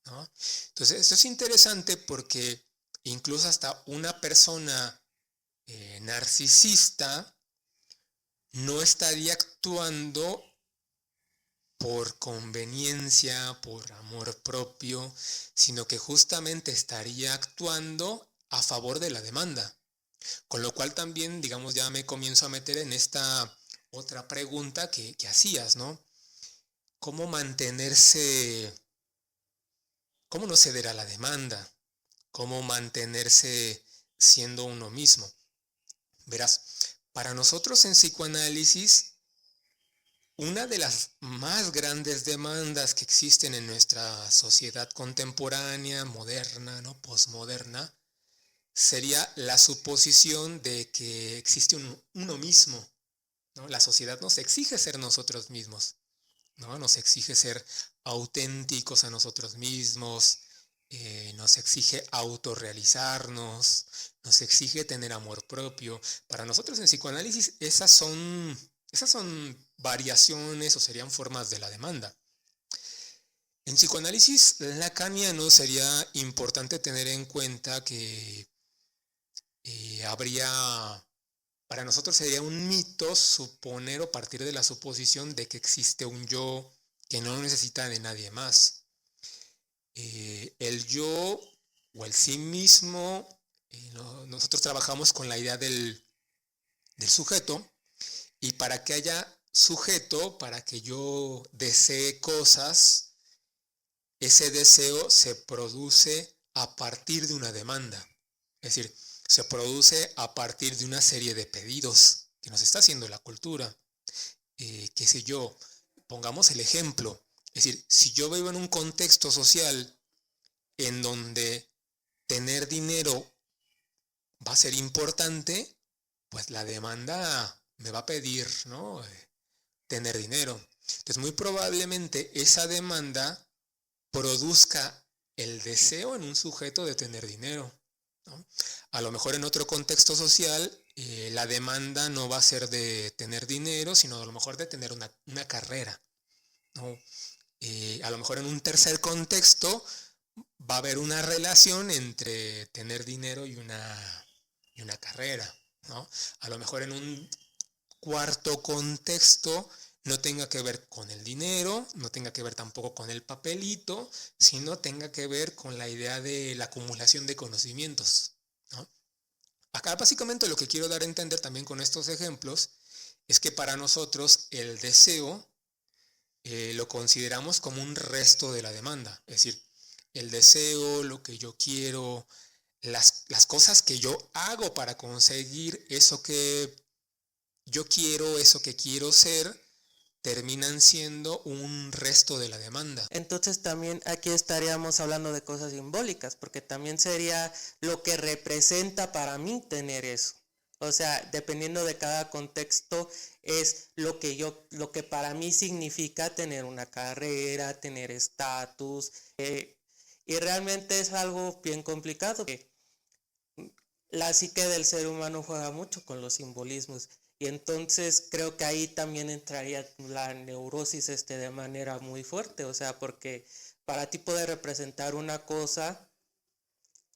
¿no? Entonces, esto es interesante porque incluso hasta una persona narcisista no estaría actuando por conveniencia, por amor propio, sino que justamente estaría actuando a favor de la demanda. Con lo cual también, digamos, ya me comienzo a meter en esta otra pregunta que hacías, ¿no? ¿Cómo mantenerse, cómo no ceder a la demanda? ¿Cómo mantenerse siendo uno mismo? Verás, para nosotros en psicoanálisis, una de las más grandes demandas que existen en nuestra sociedad contemporánea, moderna, ¿no? Posmoderna, sería la suposición de que existe uno mismo, ¿no? La sociedad nos exige ser nosotros mismos, ¿no? Nos exige ser auténticos a nosotros mismos, nos exige autorrealizarnos, nos exige tener amor propio. Para nosotros en psicoanálisis esas son variaciones o serían formas de la demanda. En psicoanálisis lacaniano sería importante tener en cuenta que para nosotros sería un mito suponer o partir de la suposición de que existe un yo que no necesita de nadie más. El yo o el sí mismo, nosotros trabajamos con la idea del sujeto, y para que haya sujeto, para que yo desee cosas, ese deseo se produce a partir de una demanda. Es decir, se produce a partir de una serie de pedidos que nos está haciendo la cultura. Qué sé yo, pongamos el ejemplo. Es decir, si yo vivo en un contexto social en donde tener dinero va a ser importante, pues la demanda me va a pedir, ¿no? Tener dinero. Entonces, muy probablemente esa demanda produzca el deseo en un sujeto de tener dinero, ¿no? A lo mejor en otro contexto social, la demanda no va a ser de tener dinero, sino a lo mejor de tener una carrera, ¿no? A lo mejor en un tercer contexto va a haber una relación entre tener dinero y una carrera, ¿no? A lo mejor en un cuarto contexto no tenga que ver con el dinero, no tenga que ver tampoco con el papelito, sino tenga que ver con la idea de la acumulación de conocimientos, ¿no? Acá básicamente lo que quiero dar a entender también con estos ejemplos es que para nosotros el deseo lo consideramos como un resto de la demanda. Es decir, el deseo, lo que yo quiero, las cosas que yo hago para conseguir eso que yo quiero, eso que quiero ser, terminan siendo un resto de la demanda. Entonces también aquí estaríamos hablando de cosas simbólicas, porque también sería lo que representa para mí tener eso. O sea, dependiendo de cada contexto, es lo que para mí significa tener una carrera, tener estatus, y realmente es algo bien complicado, que la psique del ser humano juega mucho con los simbolismos. Y entonces creo que ahí también entraría la neurosis de manera muy fuerte, o sea, porque para ti poder representar una cosa,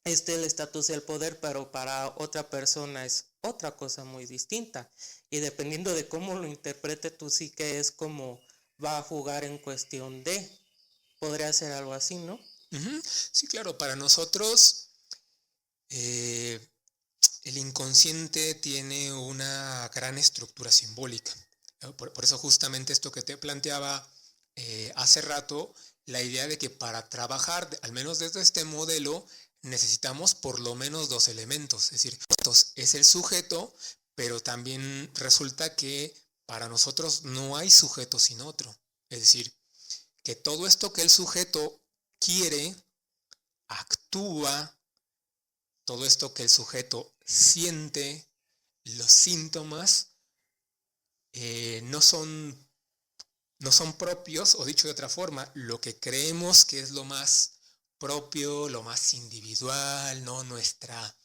el estatus y el poder, pero para otra persona es otra cosa muy distinta. Y dependiendo de cómo lo interprete tu psique es como va a jugar en cuestión de, podría ser algo así, ¿no? Sí, claro, para nosotros el inconsciente tiene una gran estructura simbólica. Por eso justamente esto que te planteaba hace rato, la idea de que para trabajar, al menos desde este modelo, necesitamos por lo menos dos elementos. Es decir, es el sujeto, pero también resulta que para nosotros no hay sujeto sin otro. Es decir, que todo esto que el sujeto quiere, actúa, todo esto que el sujeto siente, los síntomas, no son propios, o dicho de otra forma, lo que creemos que es lo más propio, lo más individual, ¿no? Nuestra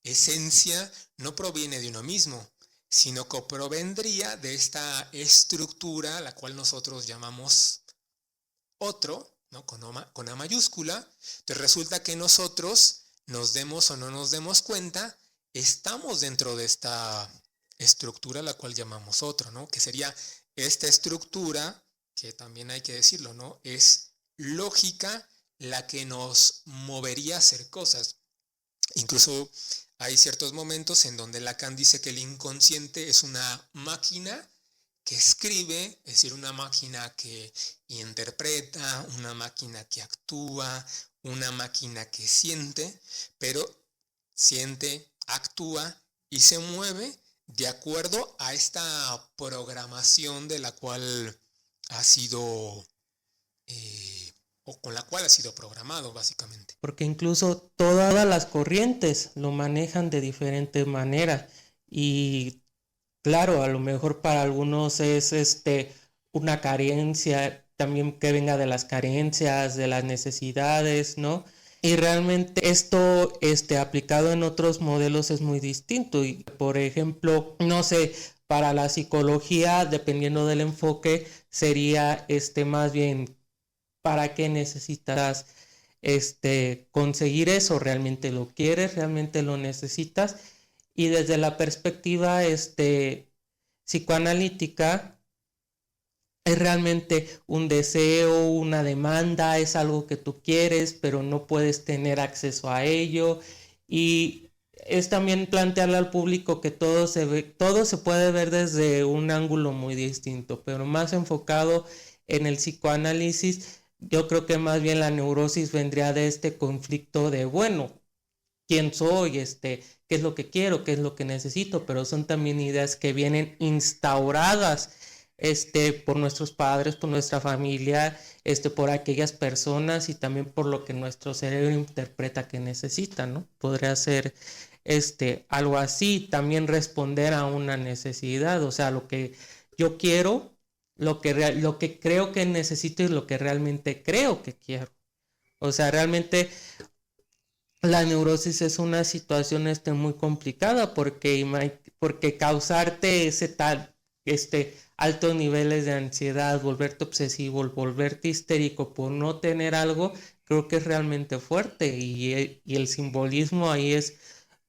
esencia no proviene de uno mismo, sino que provendría de esta estructura, la cual nosotros llamamos otro, ¿no? Con A mayúscula. Entonces resulta que nosotros nos demos o no nos demos cuenta, estamos dentro de esta estructura la cual llamamos otro, ¿no? Que sería esta estructura, que también hay que decirlo, ¿no? Es lógica la que nos movería a hacer cosas. Incluso hay ciertos momentos en donde Lacan dice que el inconsciente es una máquina que escribe, es decir, una máquina que interpreta, una máquina que actúa, una máquina que siente, pero siente, actúa y se mueve de acuerdo a esta programación de la cual ha sido, o con la cual ha sido programado, básicamente. Porque incluso todas las corrientes lo manejan de diferente manera y claro, a lo mejor para algunos es una carencia, también que venga de las carencias, de las necesidades, ¿no? Y realmente esto aplicado en otros modelos es muy distinto. Y, por ejemplo, no sé, para la psicología, dependiendo del enfoque, sería más bien para qué necesitas conseguir eso, realmente lo quieres, realmente lo necesitas. Y desde la perspectiva psicoanalítica, es realmente un deseo, una demanda, es algo que tú quieres, pero no puedes tener acceso a ello. Y es también plantearle al público que todo se puede ver desde un ángulo muy distinto, pero más enfocado en el psicoanálisis. Yo creo que más bien la neurosis vendría de este conflicto de, bueno, quién soy, qué es lo que quiero, qué es lo que necesito, pero son también ideas que vienen instauradas por nuestros padres, por nuestra familia, por aquellas personas y también por lo que nuestro cerebro interpreta que necesita, ¿no? Podría ser algo así, también responder a una necesidad, o sea, lo que yo quiero, lo que creo que necesito y lo que realmente creo que quiero. O sea, realmente la neurosis es una situación muy complicada porque causarte ese tal altos niveles de ansiedad, volverte obsesivo, volverte histérico por no tener algo, creo que es realmente fuerte y el simbolismo ahí es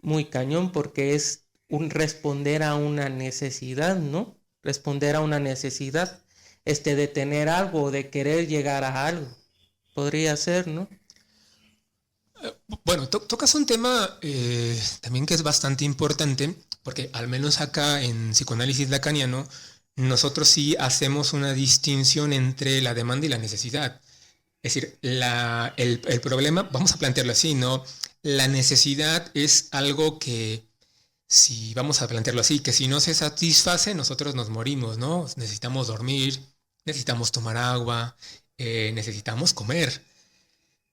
muy cañón porque es un responder a una necesidad, ¿no? Responder a una necesidad, de tener algo, de querer llegar a algo. Podría ser, ¿no? Bueno, tocas un tema también que es bastante importante, porque al menos acá en psicoanálisis lacaniano, nosotros sí hacemos una distinción entre la demanda y la necesidad. Es decir, el problema, vamos a plantearlo así, ¿no? La necesidad es algo que, si vamos a plantearlo así, que si no se satisface, nosotros nos morimos, ¿no? Necesitamos dormir, necesitamos tomar agua, necesitamos comer.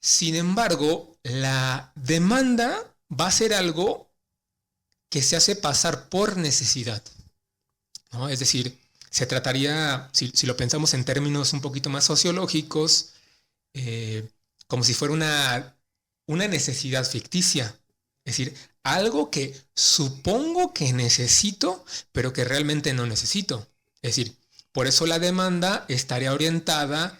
Sin embargo, la demanda va a ser algo que se hace pasar por necesidad, ¿no? Es decir, se trataría, si lo pensamos en términos un poquito más sociológicos, como si fuera una necesidad ficticia. Es decir, algo que supongo que necesito, pero que realmente no necesito. Es decir, por eso la demanda estaría orientada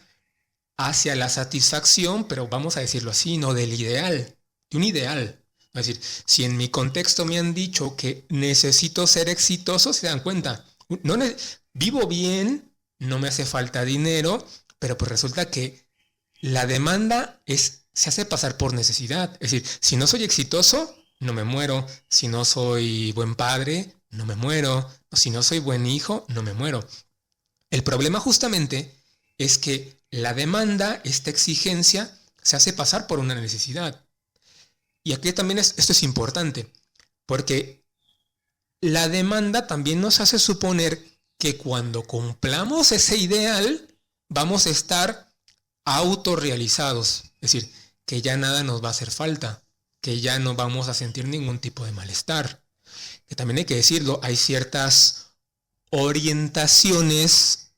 hacia la satisfacción, pero vamos a decirlo así, no del ideal, de un ideal. Es decir, si en mi contexto me han dicho que necesito ser exitoso, se dan cuenta, vivo bien, no me hace falta dinero, pero pues resulta que la demanda se hace pasar por necesidad. Es decir, si no soy exitoso, no me muero. Si no soy buen padre, no me muero. Si no soy buen hijo, no me muero. El problema justamente es que la demanda, esta exigencia, se hace pasar por una necesidad. Y aquí también esto es importante, porque la demanda también nos hace suponer que cuando cumplamos ese ideal, vamos a estar autorrealizados. Es decir, que ya nada nos va a hacer falta, que ya no vamos a sentir ningún tipo de malestar. Que también hay que decirlo, hay ciertas orientaciones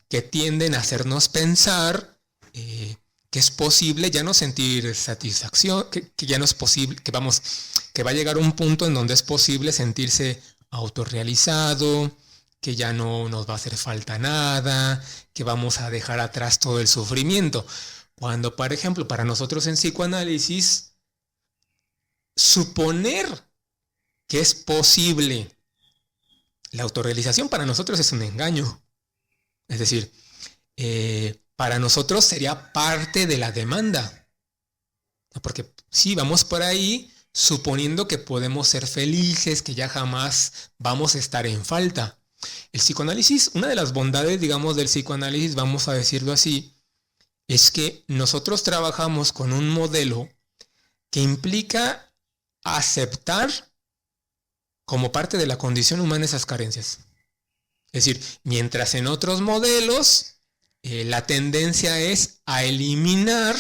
que tienden a hacernos pensar que es posible ya no sentir satisfacción, que ya no es posible, que va a llegar un punto en donde es posible sentirse autorrealizado, que ya no nos va a hacer falta nada, que vamos a dejar atrás todo el sufrimiento. Cuando, por ejemplo, para nosotros en psicoanálisis, suponer que es posible la autorrealización para nosotros es un engaño. Es decir, para nosotros sería parte de la demanda. Porque sí, vamos por ahí suponiendo que podemos ser felices, que ya jamás vamos a estar en falta. El psicoanálisis, una de las bondades, digamos, del psicoanálisis, vamos a decirlo así, es que nosotros trabajamos con un modelo que implica aceptar como parte de la condición humana esas carencias. Es decir, mientras en otros modelos la tendencia es a eliminar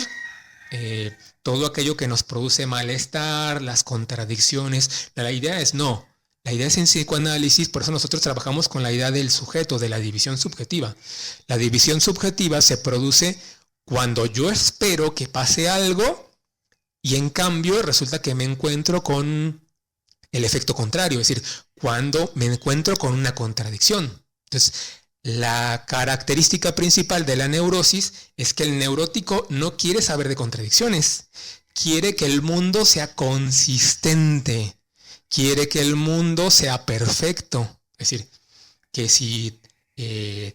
todo aquello que nos produce malestar, las contradicciones. La idea es no. La idea es en psicoanálisis, por eso nosotros trabajamos con la idea del sujeto, de la división subjetiva. La división subjetiva se produce cuando yo espero que pase algo y en cambio resulta que me encuentro con el efecto contrario, es decir, cuando me encuentro con una contradicción. Entonces, la característica principal de la neurosis es que el neurótico no quiere saber de contradicciones, quiere que el mundo sea consistente, quiere que el mundo sea perfecto, es decir, que si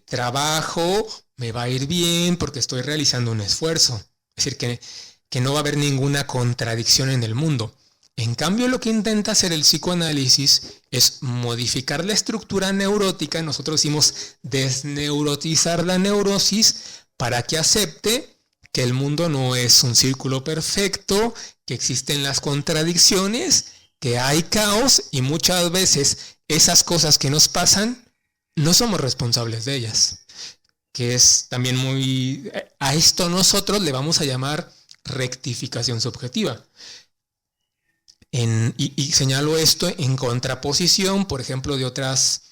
trabajo me va a ir bien porque estoy realizando un esfuerzo, es decir, que no va a haber ninguna contradicción en el mundo. En cambio, lo que intenta hacer el psicoanálisis es modificar la estructura neurótica, nosotros decimos desneurotizar la neurosis para que acepte que el mundo no es un círculo perfecto, que existen las contradicciones, que hay caos y muchas veces esas cosas que nos pasan no somos responsables de ellas. Que es también muy... A esto nosotros le vamos a llamar rectificación subjetiva. Y señalo esto en contraposición, por ejemplo, de otras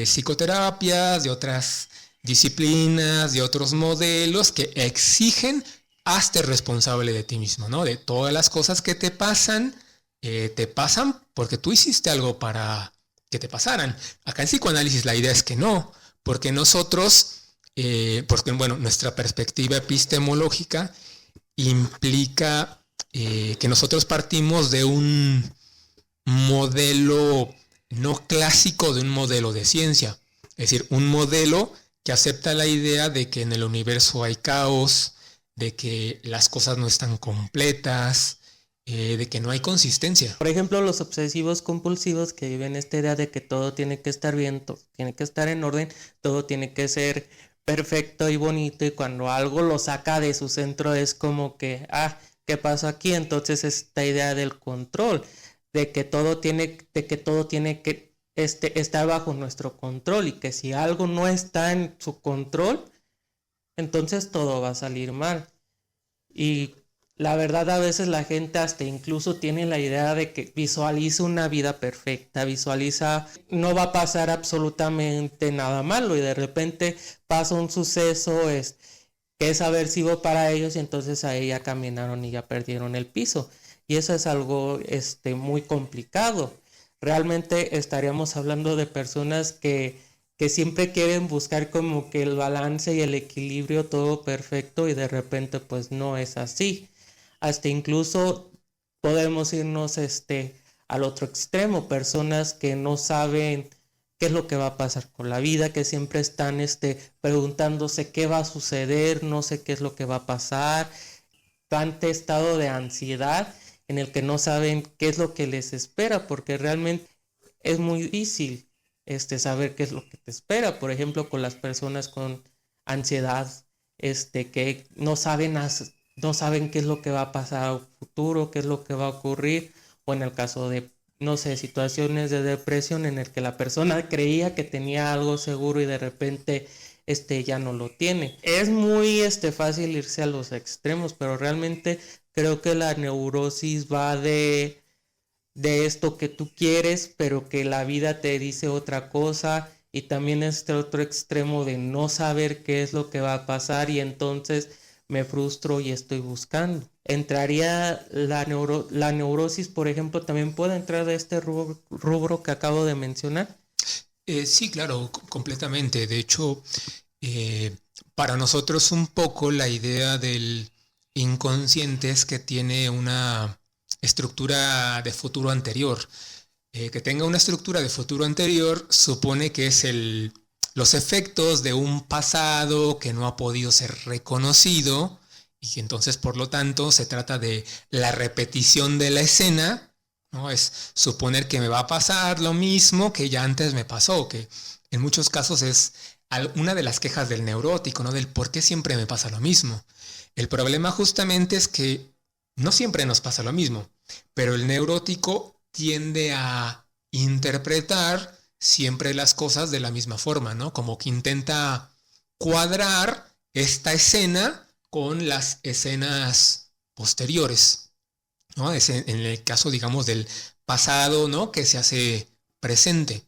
psicoterapias, de otras disciplinas, de otros modelos que exigen hazte responsable de ti mismo, ¿no? De todas las cosas que te pasan porque tú hiciste algo para que te pasaran. Acá en psicoanálisis la idea es que no, porque nosotros, porque bueno, nuestra perspectiva epistemológica implica que nosotros partimos de un modelo no clásico, de un modelo de ciencia. Es decir, un modelo que acepta la idea de que en el universo hay caos, de que las cosas no están completas, de que no hay consistencia. Por ejemplo, los obsesivos compulsivos que viven esta idea de que todo tiene que estar bien, todo tiene que estar en orden, todo tiene que ser perfecto y bonito, y cuando algo lo saca de su centro es como que, ¿qué pasó aquí? Entonces esta idea del control, de que todo tiene que estar bajo nuestro control, y que si algo no está en su control, entonces todo va a salir mal. Y la verdad, a veces la gente hasta incluso tiene la idea de que visualiza una vida perfecta, visualiza, no va a pasar absolutamente nada malo, y de repente pasa un suceso que es aversivo para ellos, y entonces ahí ya caminaron y ya perdieron el piso. Y eso es algo muy complicado. Realmente estaríamos hablando de personas que siempre quieren buscar como que el balance y el equilibrio todo perfecto, y de repente pues no es así. Hasta incluso podemos irnos al otro extremo, personas que no saben qué es lo que va a pasar con la vida, que siempre están preguntándose qué va a suceder, no sé qué es lo que va a pasar, tanto estado de ansiedad en el que no saben qué es lo que les espera, porque realmente es muy difícil saber qué es lo que te espera. Por ejemplo, con las personas con ansiedad, que no saben qué es lo que va a pasar a futuro, qué es lo que va a ocurrir, o en el caso de, no sé, situaciones de depresión en el que la persona creía que tenía algo seguro y de repente ya no lo tiene. Es muy fácil irse a los extremos, pero realmente creo que la neurosis va de esto que tú quieres, pero que la vida te dice otra cosa, y también este otro extremo de no saber qué es lo que va a pasar, y entonces me frustro y estoy buscando. Entraría la neurosis, por ejemplo, también puede entrar de este rubro que acabo de mencionar. Sí, claro, completamente. De hecho, para nosotros un poco la idea del inconsciente es que tiene una estructura de futuro anterior. Que tenga una estructura de futuro anterior supone que es los efectos de un pasado que no ha podido ser reconocido y que entonces por lo tanto se trata de la repetición de la escena, ¿no? Es suponer que me va a pasar lo mismo que ya antes me pasó, que en muchos casos es una de las quejas del neurótico, ¿no? Del por qué siempre me pasa lo mismo. El problema justamente es que no siempre nos pasa lo mismo, pero el neurótico tiende a interpretar siempre las cosas de la misma forma, ¿no? Como que intenta cuadrar esta escena con las escenas posteriores, ¿no? Es en el caso, digamos, del pasado, ¿no? Que se hace presente.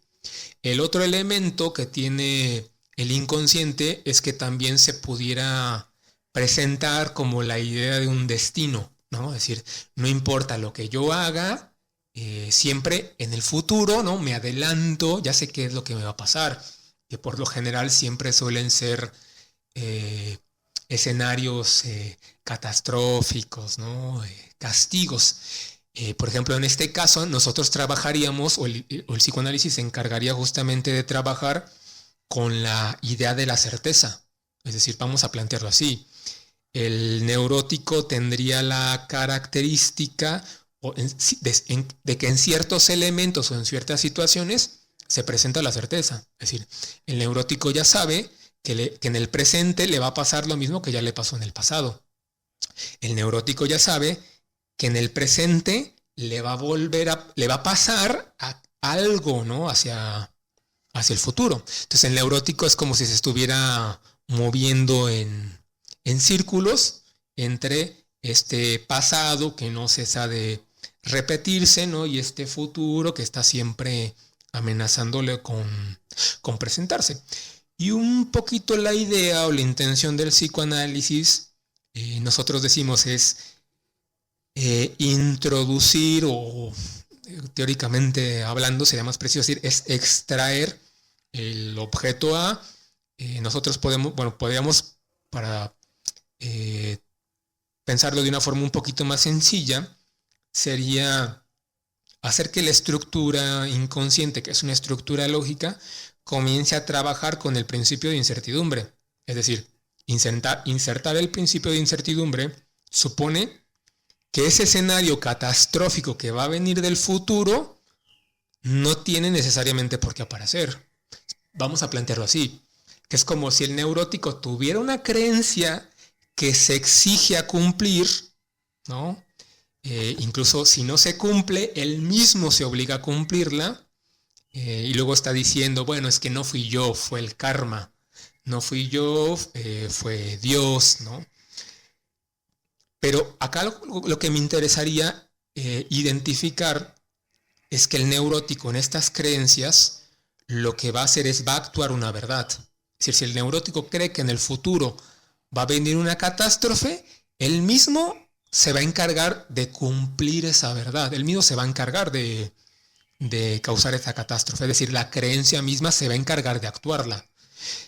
El otro elemento que tiene el inconsciente es que también se pudiera presentar como la idea de un destino, ¿no? Es decir, no importa lo que yo haga, siempre en el futuro, ¿no? Me adelanto, ya sé qué es lo que me va a pasar, que por lo general siempre suelen ser escenarios catastróficos, ¿no? Castigos. Por ejemplo, en este caso, nosotros trabajaríamos, o el psicoanálisis se encargaría justamente de trabajar con la idea de la certeza. Es decir, vamos a plantearlo así. El neurótico tendría la característica de que en ciertos elementos o en ciertas situaciones se presenta la certeza. Es decir, el neurótico ya sabe que en el presente le va a pasar lo mismo que ya le pasó en el pasado. El neurótico ya sabe que en el presente le va a pasar algo, ¿no? hacia el futuro. Entonces el neurótico es como si se estuviera moviendo en círculos entre este pasado que no cesa de repetirse, ¿no? Y este futuro que está siempre amenazándole con presentarse. Y un poquito la idea o la intención del psicoanálisis, nosotros decimos, es introducir, o teóricamente hablando sería más preciso decir, es extraer el objeto A. Nosotros podríamos, para pensarlo de una forma un poquito más sencilla, sería hacer que la estructura inconsciente, que es una estructura lógica, comience a trabajar con el principio de incertidumbre. Es decir, insertar el principio de incertidumbre supone que ese escenario catastrófico que va a venir del futuro no tiene necesariamente por qué aparecer. Vamos a plantearlo así, que es como si el neurótico tuviera una creencia que se exige a cumplir, ¿no? Incluso si no se cumple, él mismo se obliga a cumplirla, y luego está diciendo, bueno, es que no fui yo, fue el karma, no fui yo, fue Dios, ¿no? Pero acá lo que me interesaría identificar es que el neurótico en estas creencias lo que va a hacer es va a actuar una verdad. Es decir, si el neurótico cree que en el futuro va a venir una catástrofe, él mismo se va a encargar de cumplir esa verdad. Él mismo se va a encargar de causar esa catástrofe. Es decir, la creencia misma se va a encargar de actuarla.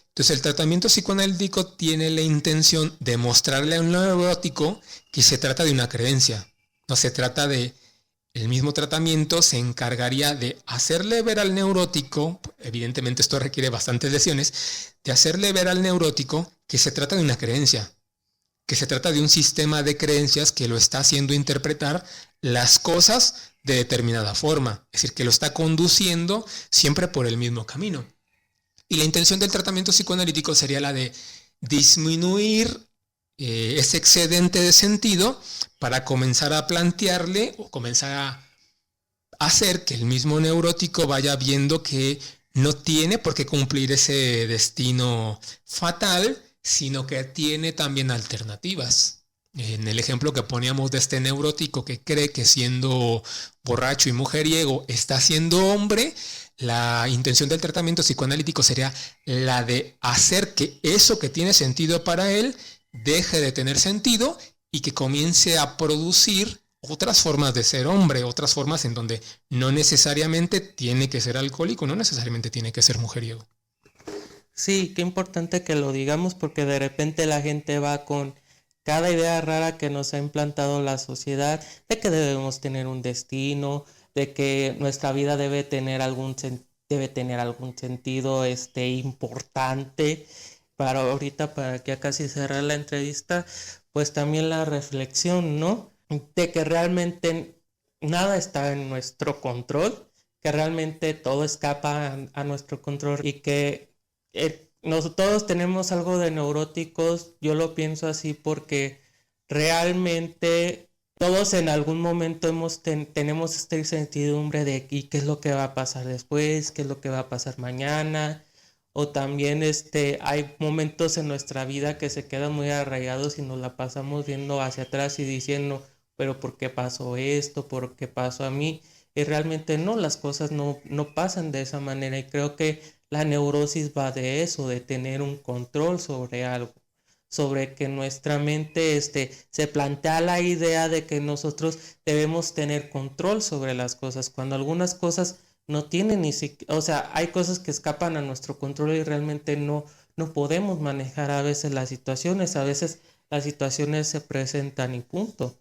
Entonces el tratamiento psicoanalítico tiene la intención de mostrarle a un neurótico que se trata de una creencia. No se trata de... El mismo tratamiento se encargaría de hacerle ver al neurótico, evidentemente esto requiere bastantes lesiones, de hacerle ver al neurótico que se trata de una creencia, que se trata de un sistema de creencias que lo está haciendo interpretar las cosas de determinada forma, es decir, que lo está conduciendo siempre por el mismo camino. Y la intención del tratamiento psicoanalítico sería la de disminuir ese excedente de sentido para comenzar a plantearle o comenzar a hacer que el mismo neurótico vaya viendo que no tiene por qué cumplir ese destino fatal, sino que tiene también alternativas. En el ejemplo que poníamos de este neurótico que cree que siendo borracho y mujeriego está siendo hombre, la intención del tratamiento psicoanalítico sería la de hacer que eso que tiene sentido para él deje de tener sentido y que comience a producir otras formas de ser hombre, otras formas en donde no necesariamente tiene que ser alcohólico, no necesariamente tiene que ser mujeriego. Sí, qué importante que lo digamos porque de repente la gente va con cada idea rara que nos ha implantado la sociedad, de que debemos tener un destino, de que nuestra vida debe tener algún sentido importante. Para ahorita, para que ya casi cerrar la entrevista, pues también la reflexión, ¿no? De que realmente nada está en nuestro control, que realmente todo escapa a nuestro control y que todos tenemos algo de neuróticos. Yo lo pienso así porque realmente todos en algún momento tenemos esta incertidumbre de ¿y qué es lo que va a pasar después? ¿Qué es lo que va a pasar mañana? O también hay momentos en nuestra vida que se quedan muy arraigados y nos la pasamos viendo hacia atrás y diciendo, pero ¿por qué pasó esto? ¿Por qué pasó a mí? Y realmente no, las cosas no pasan de esa manera. Y creo que la neurosis va de eso, de tener un control sobre algo, sobre que nuestra mente se plantea la idea de que nosotros debemos tener control sobre las cosas, cuando algunas cosas no tienen ni siquiera, o sea, hay cosas que escapan a nuestro control y realmente no podemos manejar a veces a veces las situaciones se presentan y punto.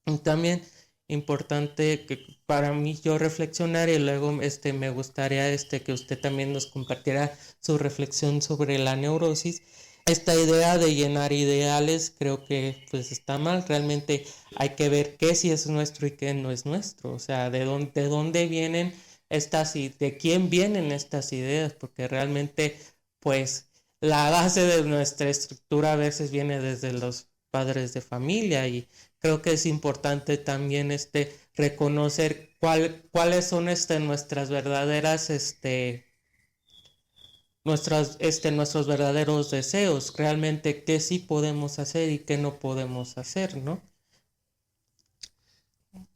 Y también importante que para mí yo reflexionar y luego me gustaría que usted también nos compartiera su reflexión sobre la neurosis. Esta idea de llenar ideales creo que pues está mal. Realmente hay que ver qué sí es nuestro y qué no es nuestro. O sea, de dónde vienen de quién vienen estas ideas, porque realmente pues la base de nuestra estructura a veces viene desde los padres de familia y creo que es importante también reconocer cuáles son nuestras verdaderas nuestros verdaderos deseos, realmente qué sí podemos hacer y qué no podemos hacer, ¿no?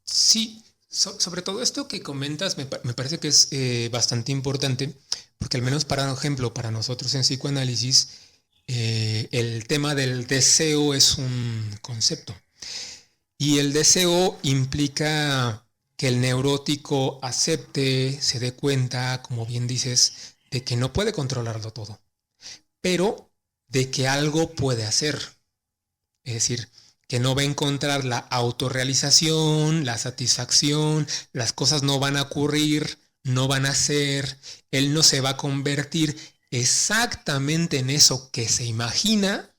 Sí, sobre todo esto que comentas me parece que es bastante importante, porque al menos para ejemplo, para nosotros en psicoanálisis, el tema del deseo es un concepto. Y el deseo implica que el neurótico acepte, se dé cuenta, como bien dices, de que no puede controlarlo todo, pero de que algo puede hacer. Es decir, que no va a encontrar la autorrealización, la satisfacción, las cosas no van a ocurrir, no van a ser, él no se va a convertir exactamente en eso que se imagina,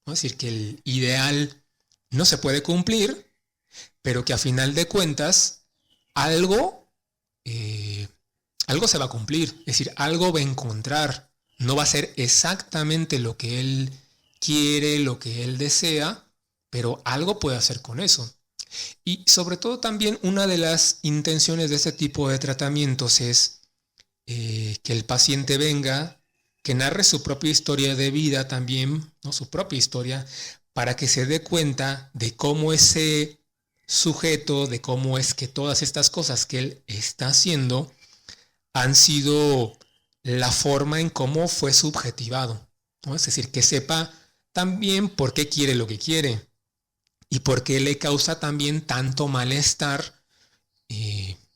¿no? Es decir, que el ideal no se puede cumplir, pero que a final de cuentas algo, eh, algo se va a cumplir, es decir, algo va a encontrar, no va a ser exactamente lo que él quiere, lo que él desea, pero algo puede hacer con eso. Y sobre todo también una de las intenciones de este tipo de tratamientos es que el paciente venga, que narre su propia historia de vida también, ¿no? Su propia historia, para que se dé cuenta de cómo ese sujeto, de cómo es que todas estas cosas que él está haciendo han sido la forma en cómo fue subjetivado, ¿no? Es decir, que sepa también por qué quiere lo que quiere y por qué le causa también tanto malestar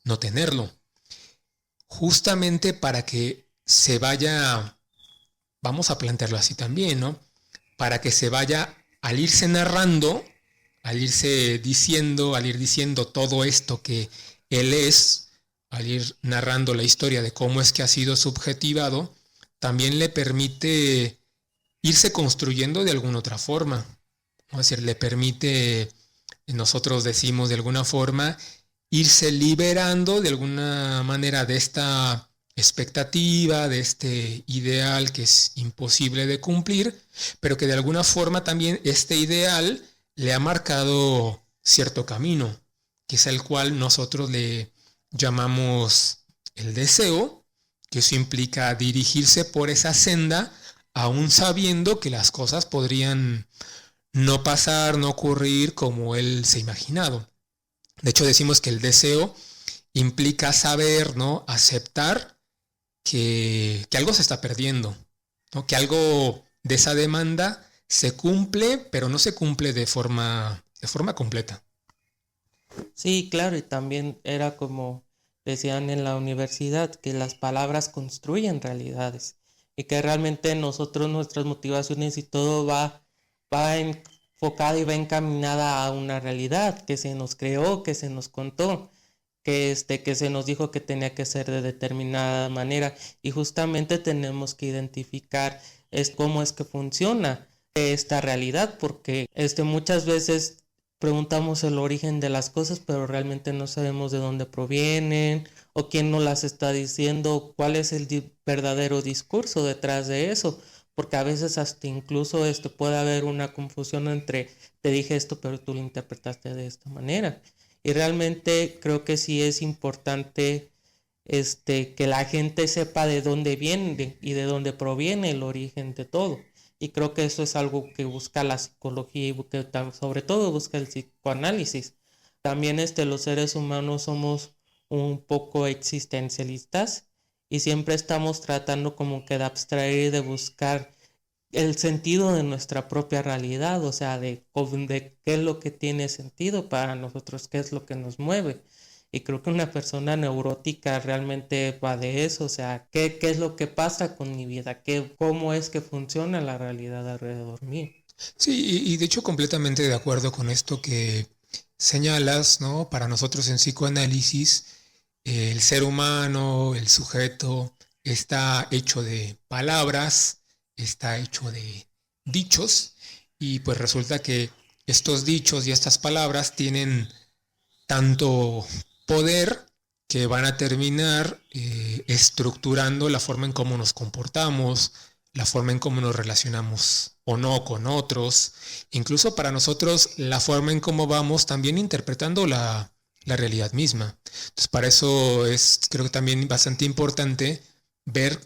no tenerlo. Justamente para que se vaya, vamos a plantearlo así también, ¿no? Para que se vaya, al irse narrando, al irse diciendo, al ir diciendo todo esto que él es, al ir narrando la historia de cómo es que ha sido subjetivado, también le permite irse construyendo de alguna otra forma. Es decir, le permite, nosotros decimos de alguna forma, irse liberando de alguna manera de esta expectativa, de este ideal que es imposible de cumplir, pero que de alguna forma también este ideal le ha marcado cierto camino, que es el cual nosotros le llamamos el deseo, que eso implica dirigirse por esa senda, aún sabiendo que las cosas podrían no pasar, no ocurrir como él se ha imaginado. De hecho, decimos que el deseo implica saber, ¿no? Aceptar que algo se está perdiendo, ¿no? Que algo de esa demanda se cumple, pero no se cumple de forma completa. Sí, claro, y también era como decían en la universidad, que las palabras construyen realidades y que realmente nosotros, nuestras motivaciones y todo va en enfocada y va encaminada a una realidad que se nos creó, que se nos contó, que se nos dijo que tenía que ser de determinada manera, y justamente tenemos que identificar cómo es que funciona esta realidad, porque muchas veces preguntamos el origen de las cosas, pero realmente no sabemos de dónde provienen o quién nos las está diciendo, cuál es el verdadero discurso detrás de eso, porque a veces hasta incluso puede haber una confusión entre te dije esto, pero tú lo interpretaste de esta manera. Y realmente creo que sí es importante que la gente sepa de dónde viene y de dónde proviene el origen de todo. Y creo que eso es algo que busca la psicología y que sobre todo busca el psicoanálisis. También los seres humanos somos un poco existencialistas y siempre estamos tratando como que de abstraer y de buscar el sentido de nuestra propia realidad, o sea, de qué es lo que tiene sentido para nosotros, qué es lo que nos mueve. Y creo que una persona neurótica realmente va de eso, o sea, qué es lo que pasa con mi vida, cómo es que funciona la realidad alrededor mío. Sí, y de hecho completamente de acuerdo con esto que señalas, ¿no? Para nosotros en psicoanálisis, el ser humano, el sujeto, está hecho de palabras, está hecho de dichos, y pues resulta que estos dichos y estas palabras tienen tanto poder que van a terminar estructurando la forma en cómo nos comportamos, la forma en cómo nos relacionamos o no con otros, incluso para nosotros la forma en cómo vamos también interpretando la realidad misma. Entonces para eso es creo que también bastante importante ver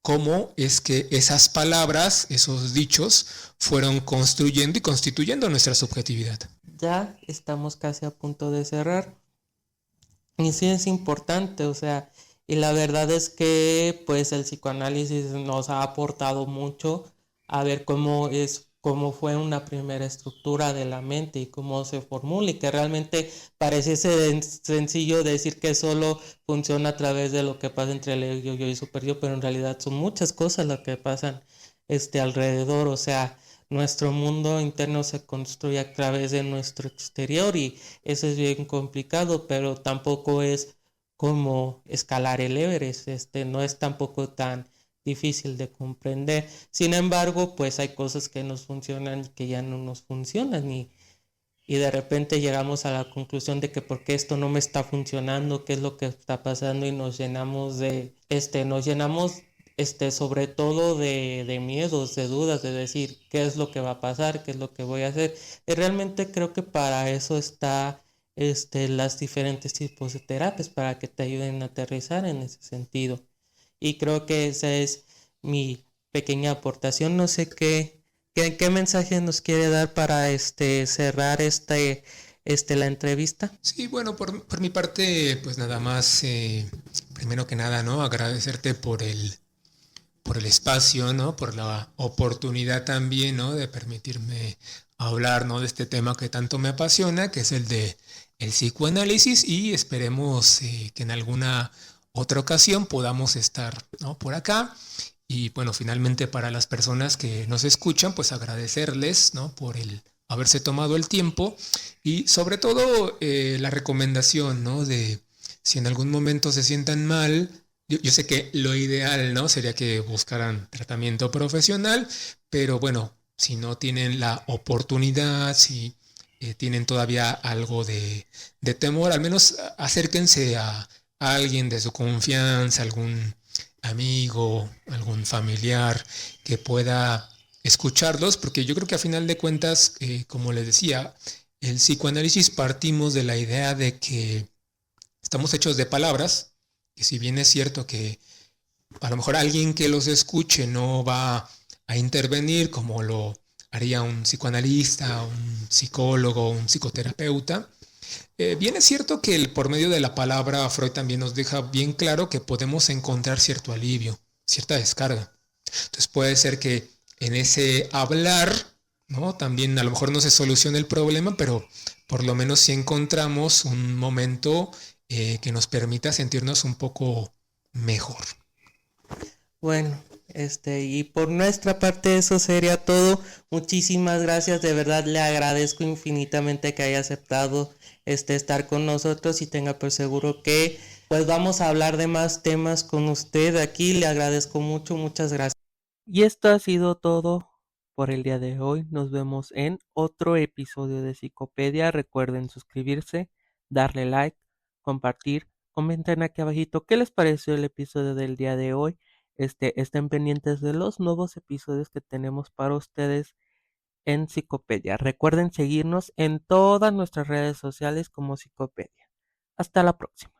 cómo es que esas palabras, esos dichos, fueron construyendo y constituyendo nuestra subjetividad. Ya estamos casi a punto de cerrar. Y sí es importante, o sea, y la verdad es que pues el psicoanálisis nos ha aportado mucho a ver cómo fue una primera estructura de la mente y cómo se formula, y que realmente pareciese sencillo decir que solo funciona a través de lo que pasa entre el ego, yo y superior, pero en realidad son muchas cosas las que pasan alrededor, o sea, nuestro mundo interno se construye a través de nuestro exterior, y eso es bien complicado, pero tampoco es como escalar el Everest, no es tampoco tan difícil de comprender. Sin embargo, pues hay cosas que nos funcionan y que ya no nos funcionan, y de repente llegamos a la conclusión de que por qué esto no me está funcionando, qué es lo que está pasando, y nos llenamos sobre todo de miedos, de dudas, de decir qué es lo que va a pasar, qué es lo que voy a hacer. Y realmente creo que para eso está las diferentes tipos de terapias, para que te ayuden a aterrizar en ese sentido. Y creo que esa es mi pequeña aportación. No sé qué mensaje nos quiere dar para cerrar la entrevista. Sí, bueno, por mi parte, pues nada más, primero que nada, ¿no? Agradecerte por el espacio, ¿no? Por la oportunidad también, ¿no? De permitirme hablar, ¿no? De este tema que tanto me apasiona, que es el de el psicoanálisis, y esperemos que en alguna otra ocasión podamos estar, ¿no? Por acá. Y bueno, finalmente para las personas que nos escuchan, pues agradecerles, ¿no? Por el haberse tomado el tiempo, y sobre todo la recomendación, ¿no? De si en algún momento se sientan mal, yo sé que lo ideal, ¿no? Sería que buscaran tratamiento profesional, pero bueno, si no tienen la oportunidad, si tienen todavía algo de temor, al menos acérquense a alguien de su confianza, algún amigo, algún familiar que pueda escucharlos, porque yo creo que a final de cuentas, como les decía, el psicoanálisis partimos de la idea de que estamos hechos de palabras, que si bien es cierto que a lo mejor alguien que los escuche no va a intervenir como lo haría un psicoanalista, un psicólogo, un psicoterapeuta, bien es cierto que por medio de la palabra Freud también nos deja bien claro que podemos encontrar cierto alivio, cierta descarga. Entonces puede ser que en ese hablar, ¿no? También a lo mejor no se soluciona el problema, pero por lo menos sí encontramos un momento que nos permita sentirnos un poco mejor. Bueno, Y por nuestra parte eso sería todo. Muchísimas gracias, de verdad le agradezco infinitamente que haya aceptado estar con nosotros y tenga por seguro que pues vamos a hablar de más temas con usted aquí. Le agradezco mucho, muchas gracias. Y esto ha sido todo por el día de hoy. Nos vemos en otro episodio de Psicopedia. Recuerden suscribirse, darle like, compartir, comenten aquí abajito qué les pareció el episodio del día de hoy. Estén pendientes de los nuevos episodios que tenemos para ustedes en Psicopedia. Recuerden seguirnos en todas nuestras redes sociales como Psicopedia. Hasta la próxima.